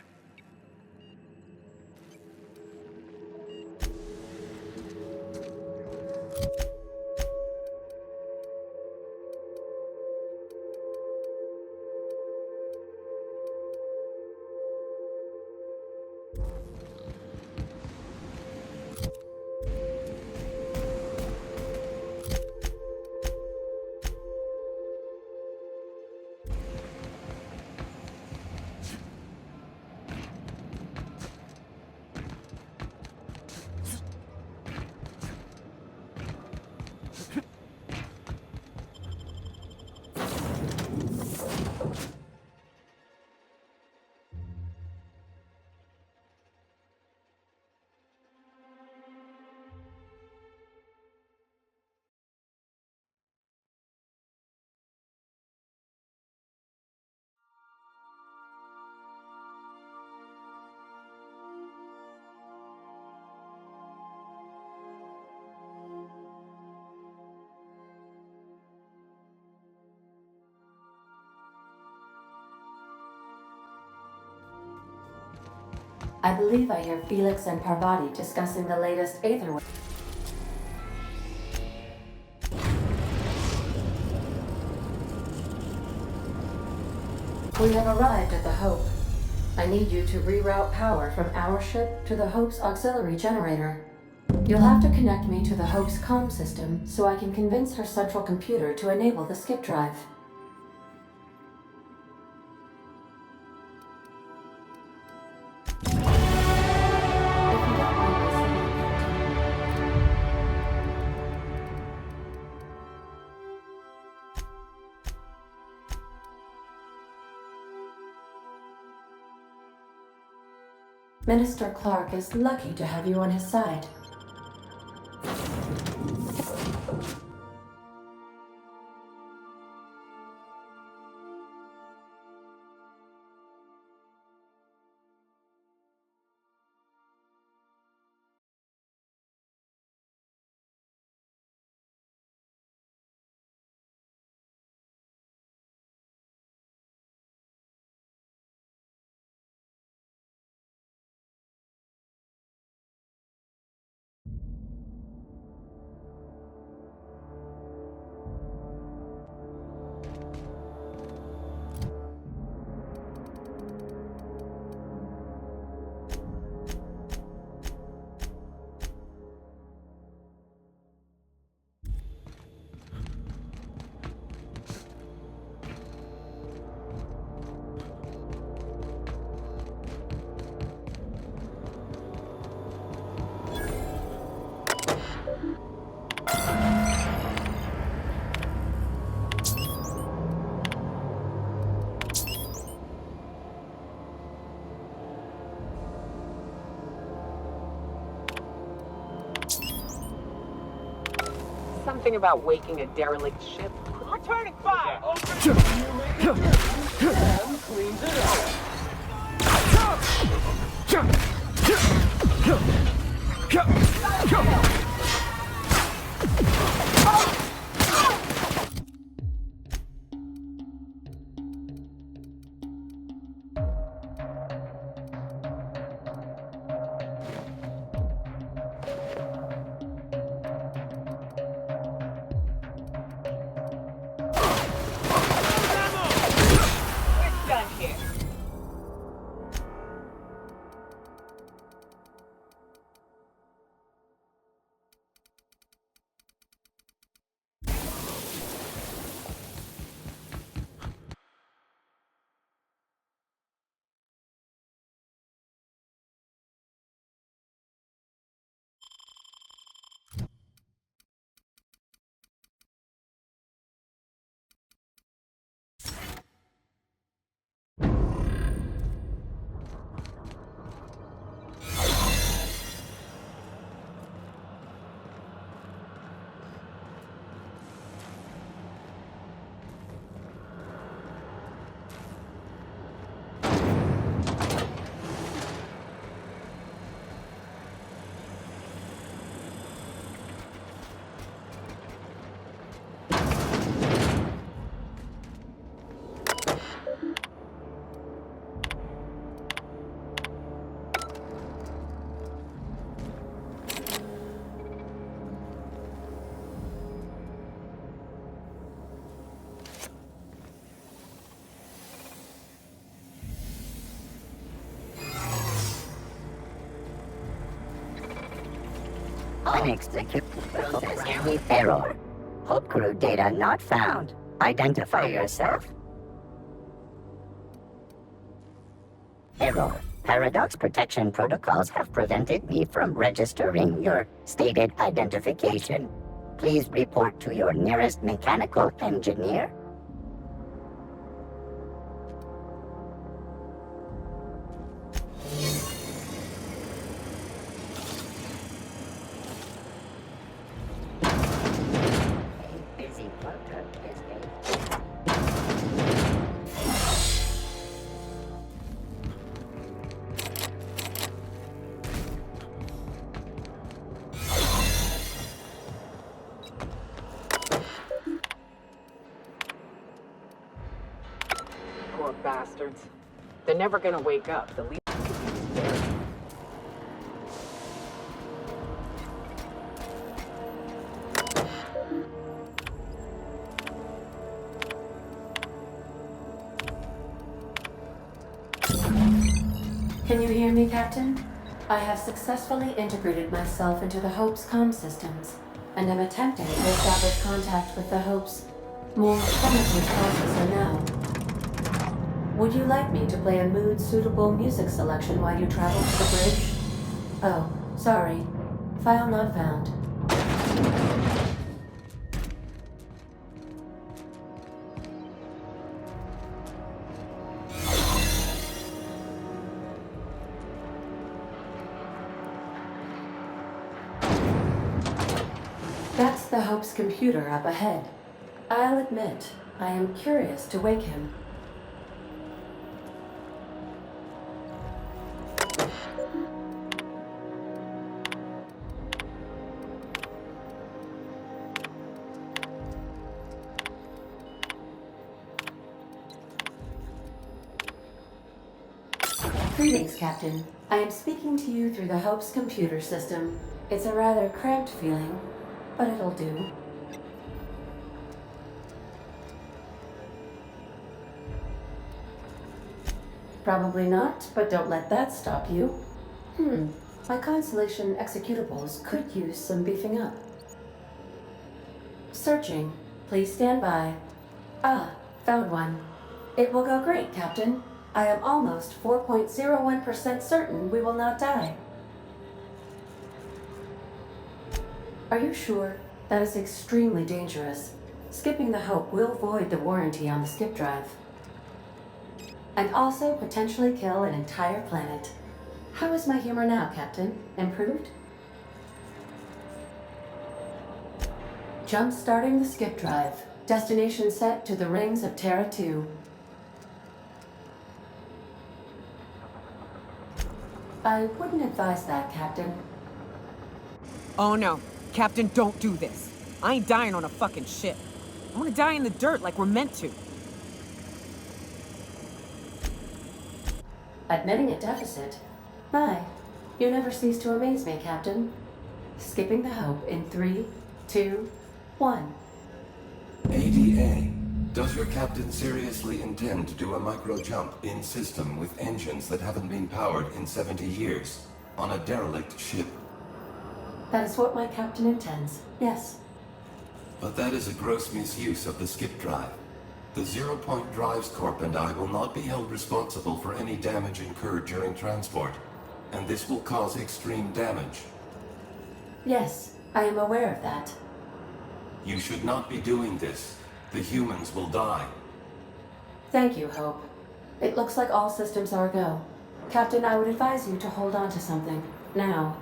I believe I hear Felix and Parvati discussing the latest Aetherwave. We have arrived at the Hope. I need you to reroute power from our ship to the Hope's auxiliary generator. You'll have to connect me to the Hope's comm system so I can convince her central computer to enable the skip drive. Minister Clark is lucky to have you on his side. Anything about waking a derelict ship? Returning fire! And cleans it We're done here. Unexecutable processing error. Hope crew data not found. Identify yourself. Error. Paradox protection protocols have prevented me from registering your stated identification. Please report to your nearest mechanical engineer. Poor bastards. They're never gonna wake up. The least they could do is bury them. Can you hear me, Captain? I have successfully integrated myself into the Hope's comm systems, and am attempting to establish contact with the Hope's more primitive processor now. Would you like me to play a mood-suitable music selection while you travel to the bridge? Oh, sorry. File not found. That's the Hope's computer up ahead. I'll admit, I am curious to wake him. Greetings, Captain. I am speaking to you through the Hope's computer system. It's a rather cramped feeling, but it'll do. Probably not, but don't let that stop you. My Constellation executables could use some beefing up. Searching. Please stand by. Ah, found one. It will go great, Captain. I am almost 4.01% certain we will not die. Are you sure? That is extremely dangerous. Skipping the Hope will void the warranty on the skip drive. And also potentially kill an entire planet. How is my humor now, Captain? Improved? Jump-starting the skip drive. Destination set to the rings of Terra 2. I wouldn't advise that, Captain. Oh no. Captain, don't do this. I ain't dying on a fucking ship. I want to die in the dirt like we're meant to. Admitting a deficit? My, you never cease to amaze me, Captain. Skipping the Hope in 3, 2, 1. ADA, does your captain seriously intend to do a micro-jump in system with engines that haven't been powered in 70 years on a derelict ship? That is what my captain intends, yes. But that is a gross misuse of the skip drive. The Zero Point Drives Corp and I will not be held responsible for any damage incurred during transport, and this will cause extreme damage. Yes, I am aware of that. You should not be doing this. The humans will die. Thank you, Hope. It looks like all systems are go. Captain, I would advise you to hold on to something. Now.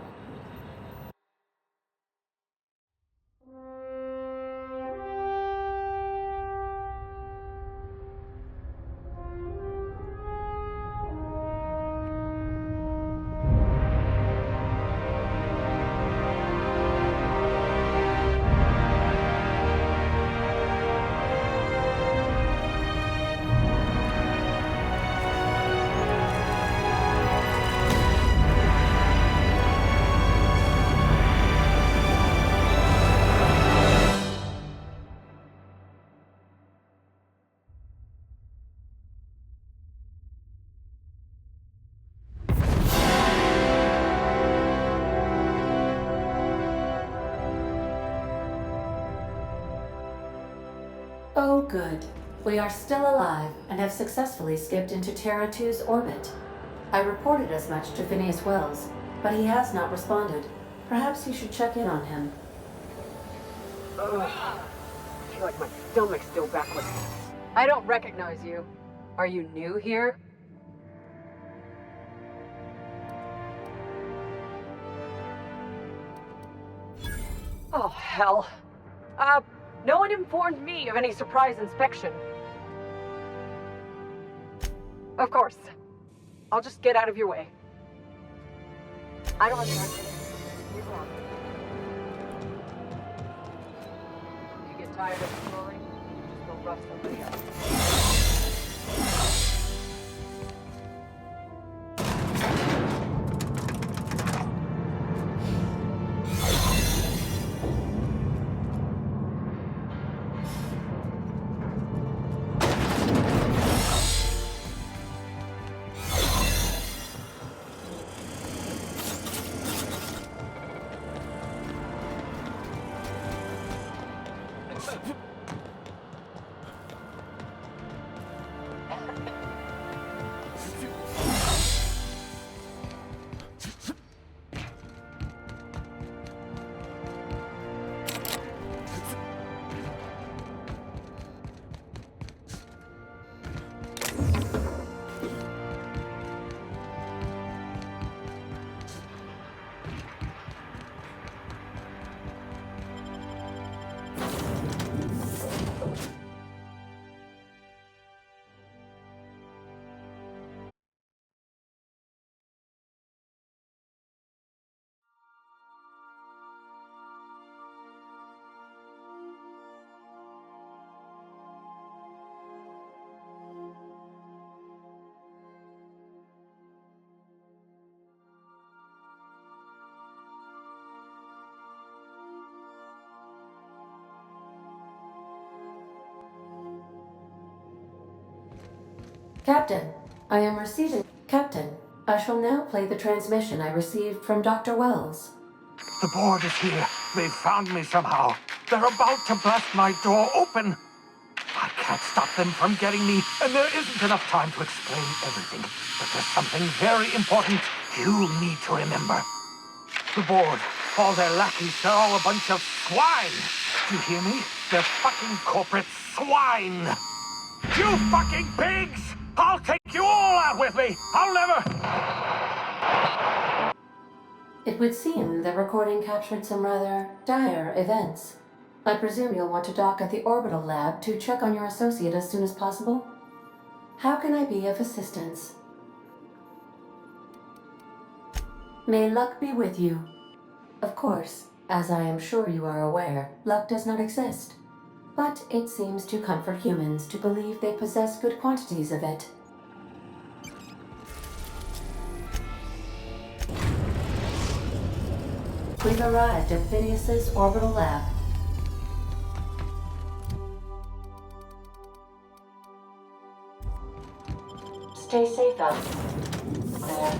Oh, good. We are still alive and have successfully skipped into Terra 2's orbit. I reported as much to Phineas Wells, but he has not responded. Perhaps you should check in on him. I feel like my stomach's still backwards. I don't recognize you. Are you new here? Oh, hell. No one informed me of any surprise inspection. Of course. I'll just get out of your way. I don't have time. Move on. You get tired of exploring? Just go rough somebody else. Captain, I am receiving... Captain, I shall now play the transmission I received from Dr. Wells. The board is here. They've found me somehow. They're about to blast my door open. I can't stop them from getting me, and there isn't enough time to explain everything. But there's something very important you need to remember. The board, all their lackeys, they're all a bunch of swine. Do you hear me? They're fucking corporate swine. You fucking pigs! I'll take you all out with me! I'll never... It would seem the recording captured some rather dire events. I presume you'll want to dock at the orbital lab to check on your associate as soon as possible? How can I be of assistance? May luck be with you. Of course, as I am sure you are aware, luck does not exist. But it seems to comfort humans to believe they possess good quantities of it. We've arrived at Phineas's orbital lab. Stay safe out there.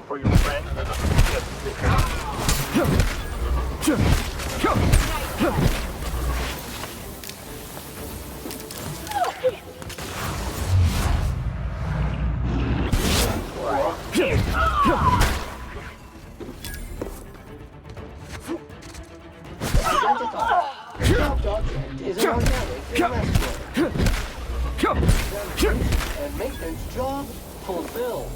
For your friend? Identified. Object is an organic investment. And maintenance job fulfilled.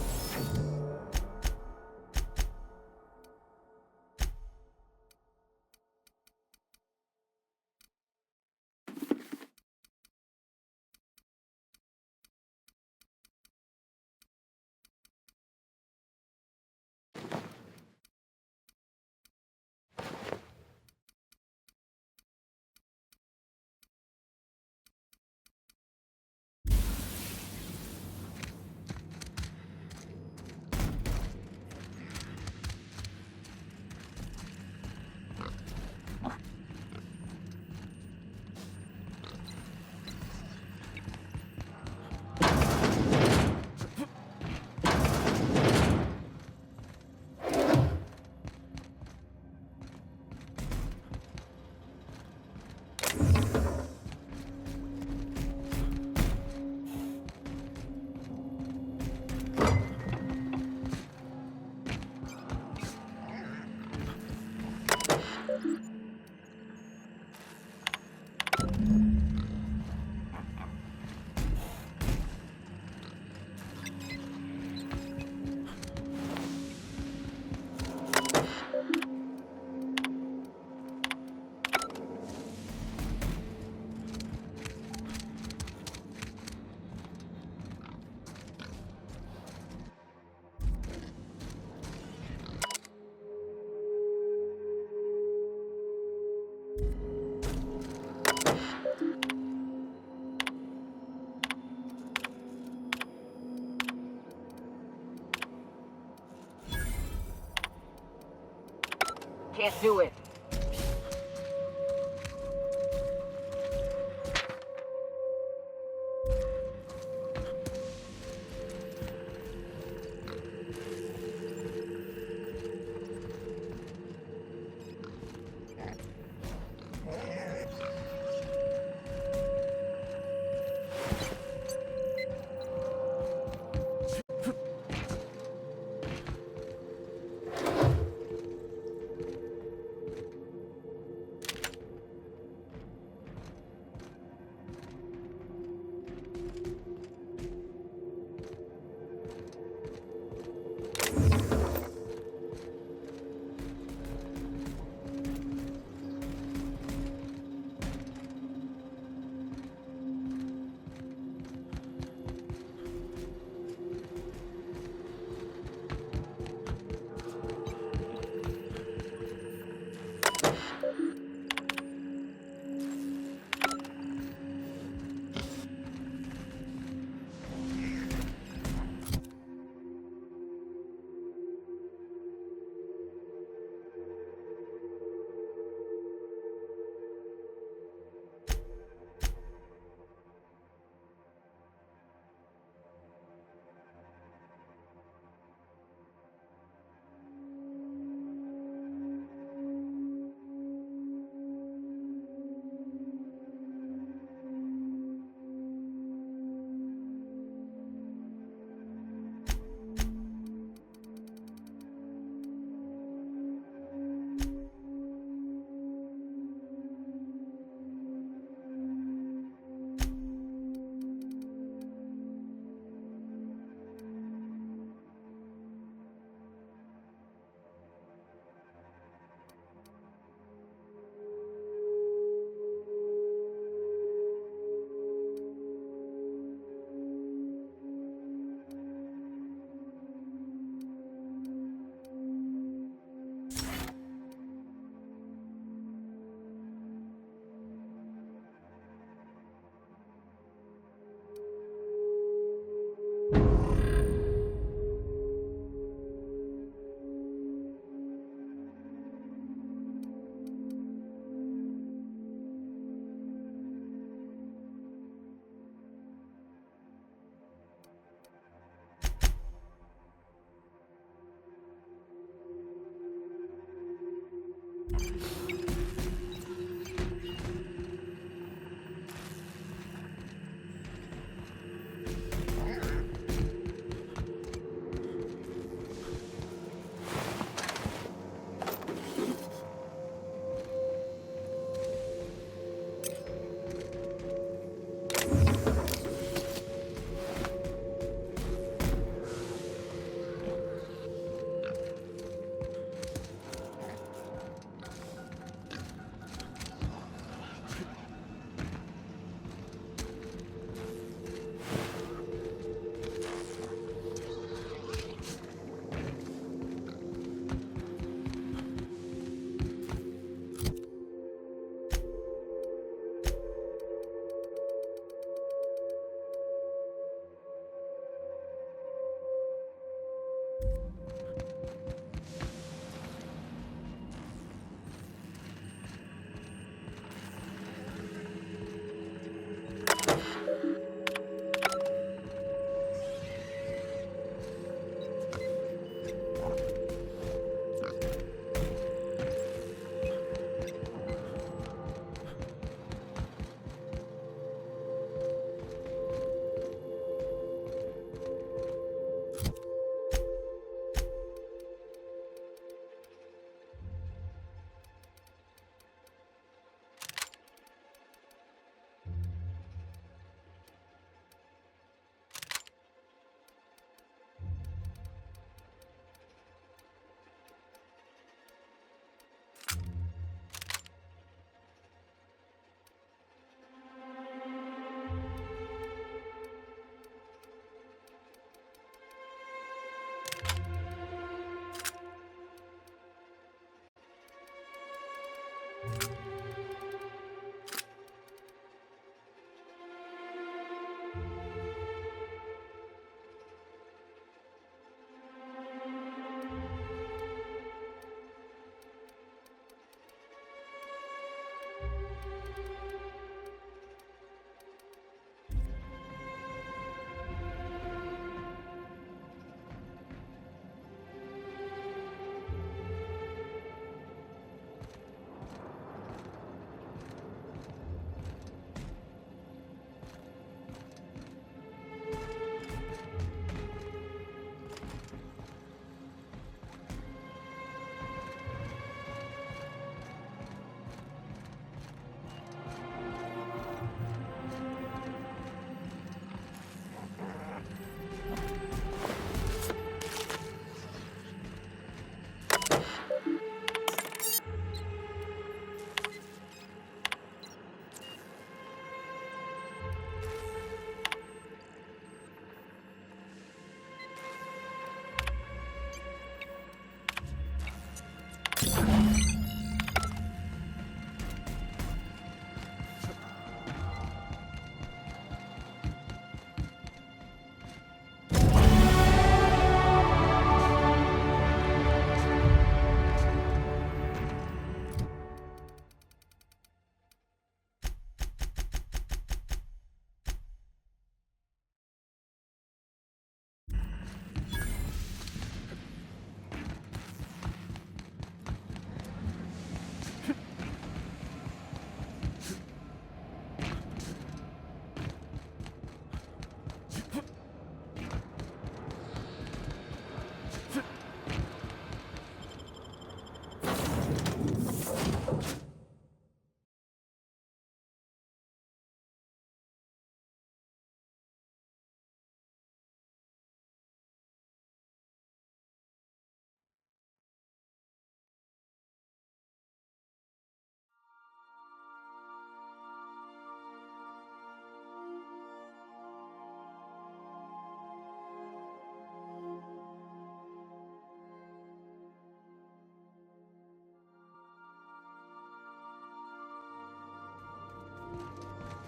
Can't do it.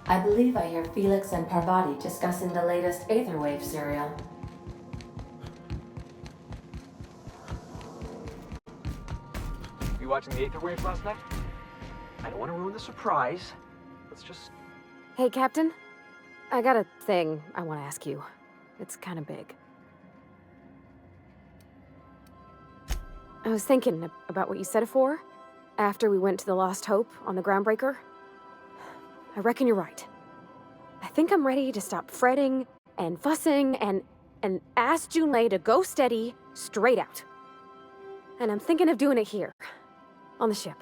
I believe I hear Felix and Parvati discussing the latest Aetherwave serial. You watching the Aetherwave last night? I don't want to ruin the surprise. Let's just... Hey, Captain. I got a thing I want to ask you. It's kind of big. I was thinking about what you said before. After we went to the Lost Hope on the Groundbreaker, I reckon you're right. I think I'm ready to stop fretting and fussing and ask Junlei to go steady, straight out. And I'm thinking of doing it here, on the ship.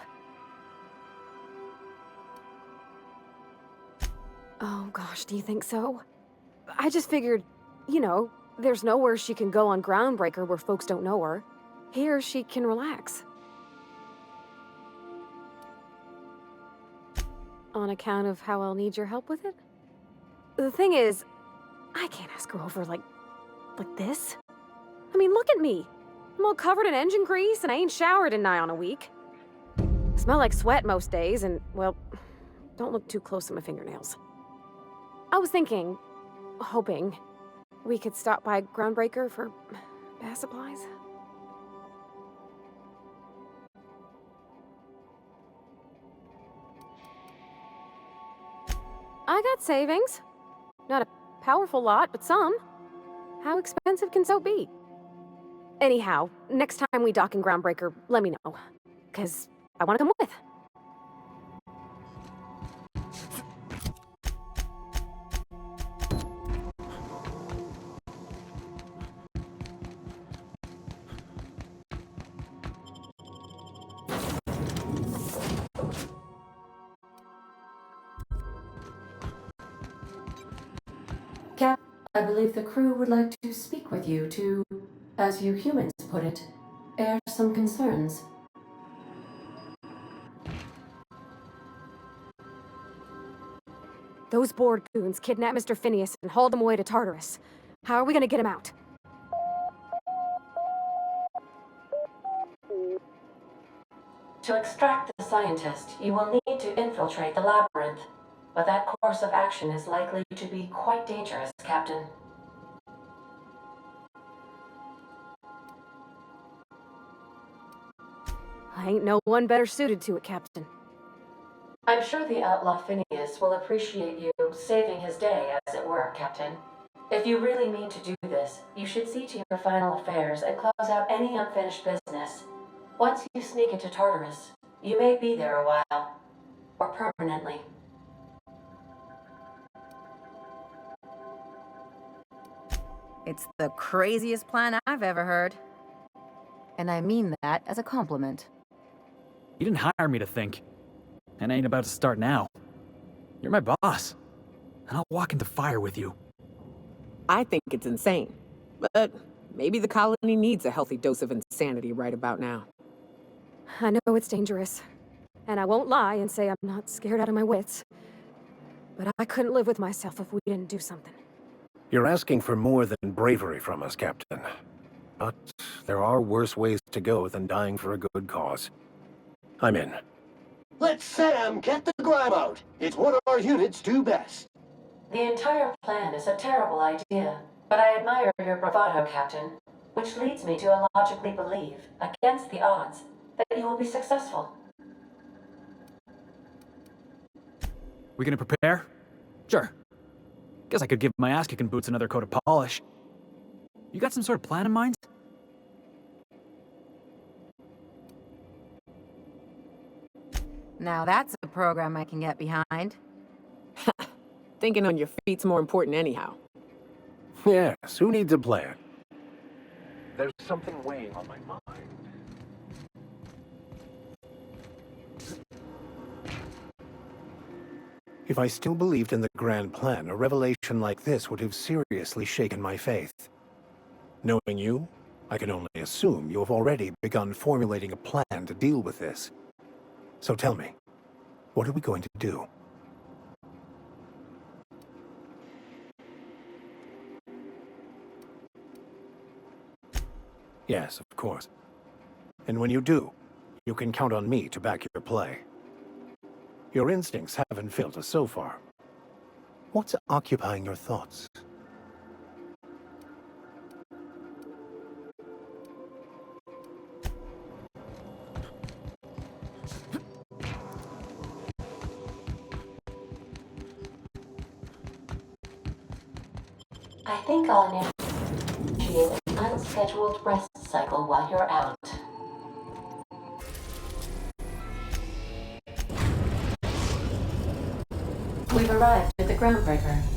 Oh gosh, do you think so? I just figured, you know, there's nowhere she can go on Groundbreaker where folks don't know her. Here, she can relax. On account of how I'll need your help with it? The thing is, I can't ask her over like this. I mean, look at me. I'm all covered in engine grease and I ain't showered in nigh on a week. I smell like sweat most days and, well, don't look too close to my fingernails. I was thinking, hoping, we could stop by Groundbreaker for bath supplies. I got savings. Not a powerful lot, but some. How expensive can soap be? Anyhow, next time we dock in Groundbreaker, let me know. 'Cause I want to come with. Cap, I believe the crew would like to speak with you to, as you humans put it, air some concerns. Those board goons kidnapped Mr. Phineas and hauled him away to Tartarus. How are we gonna get him out? To extract the scientist, you will need to infiltrate the labyrinth. But that course of action is likely to be quite dangerous, Captain. I ain't no one better suited to it, Captain. I'm sure the outlaw Phineas will appreciate you saving his day, as it were, Captain. If you really mean to do this, you should see to your final affairs and close out any unfinished business. Once you sneak into Tartarus, you may be there a while. Or permanently. It's the craziest plan I've ever heard. And I mean that as a compliment. You didn't hire me to think. And I ain't about to start now. You're my boss. And I'll walk into fire with you. I think it's insane. But maybe the colony needs a healthy dose of insanity right about now. I know it's dangerous. And I won't lie and say I'm not scared out of my wits. But I couldn't live with myself if we didn't do something. You're asking for more than bravery from us, Captain. But there are worse ways to go than dying for a good cause. I'm in. Let Sam get the grime out. It's what our units do best. The entire plan is a terrible idea, but I admire your bravado, Captain, which leads me to illogically believe, against the odds, that you will be successful. We gonna prepare? Sure. Guess I could give my ass-kicking boots another coat of polish. You got some sort of plan in mind? Now that's a program I can get behind. Thinking on your feet's more important anyhow. Yes, who needs a plan? There's something weighing on my mind. If I still believed in the grand plan, a revelation like this would have seriously shaken my faith. Knowing you, I can only assume you have already begun formulating a plan to deal with this. So tell me, what are we going to do? Yes, of course. And when you do, you can count on me to back your play. Your instincts haven't failed us so far. What's occupying your thoughts? I think I'll initiate an unscheduled rest cycle while you're out. arrived at the Groundbreaker.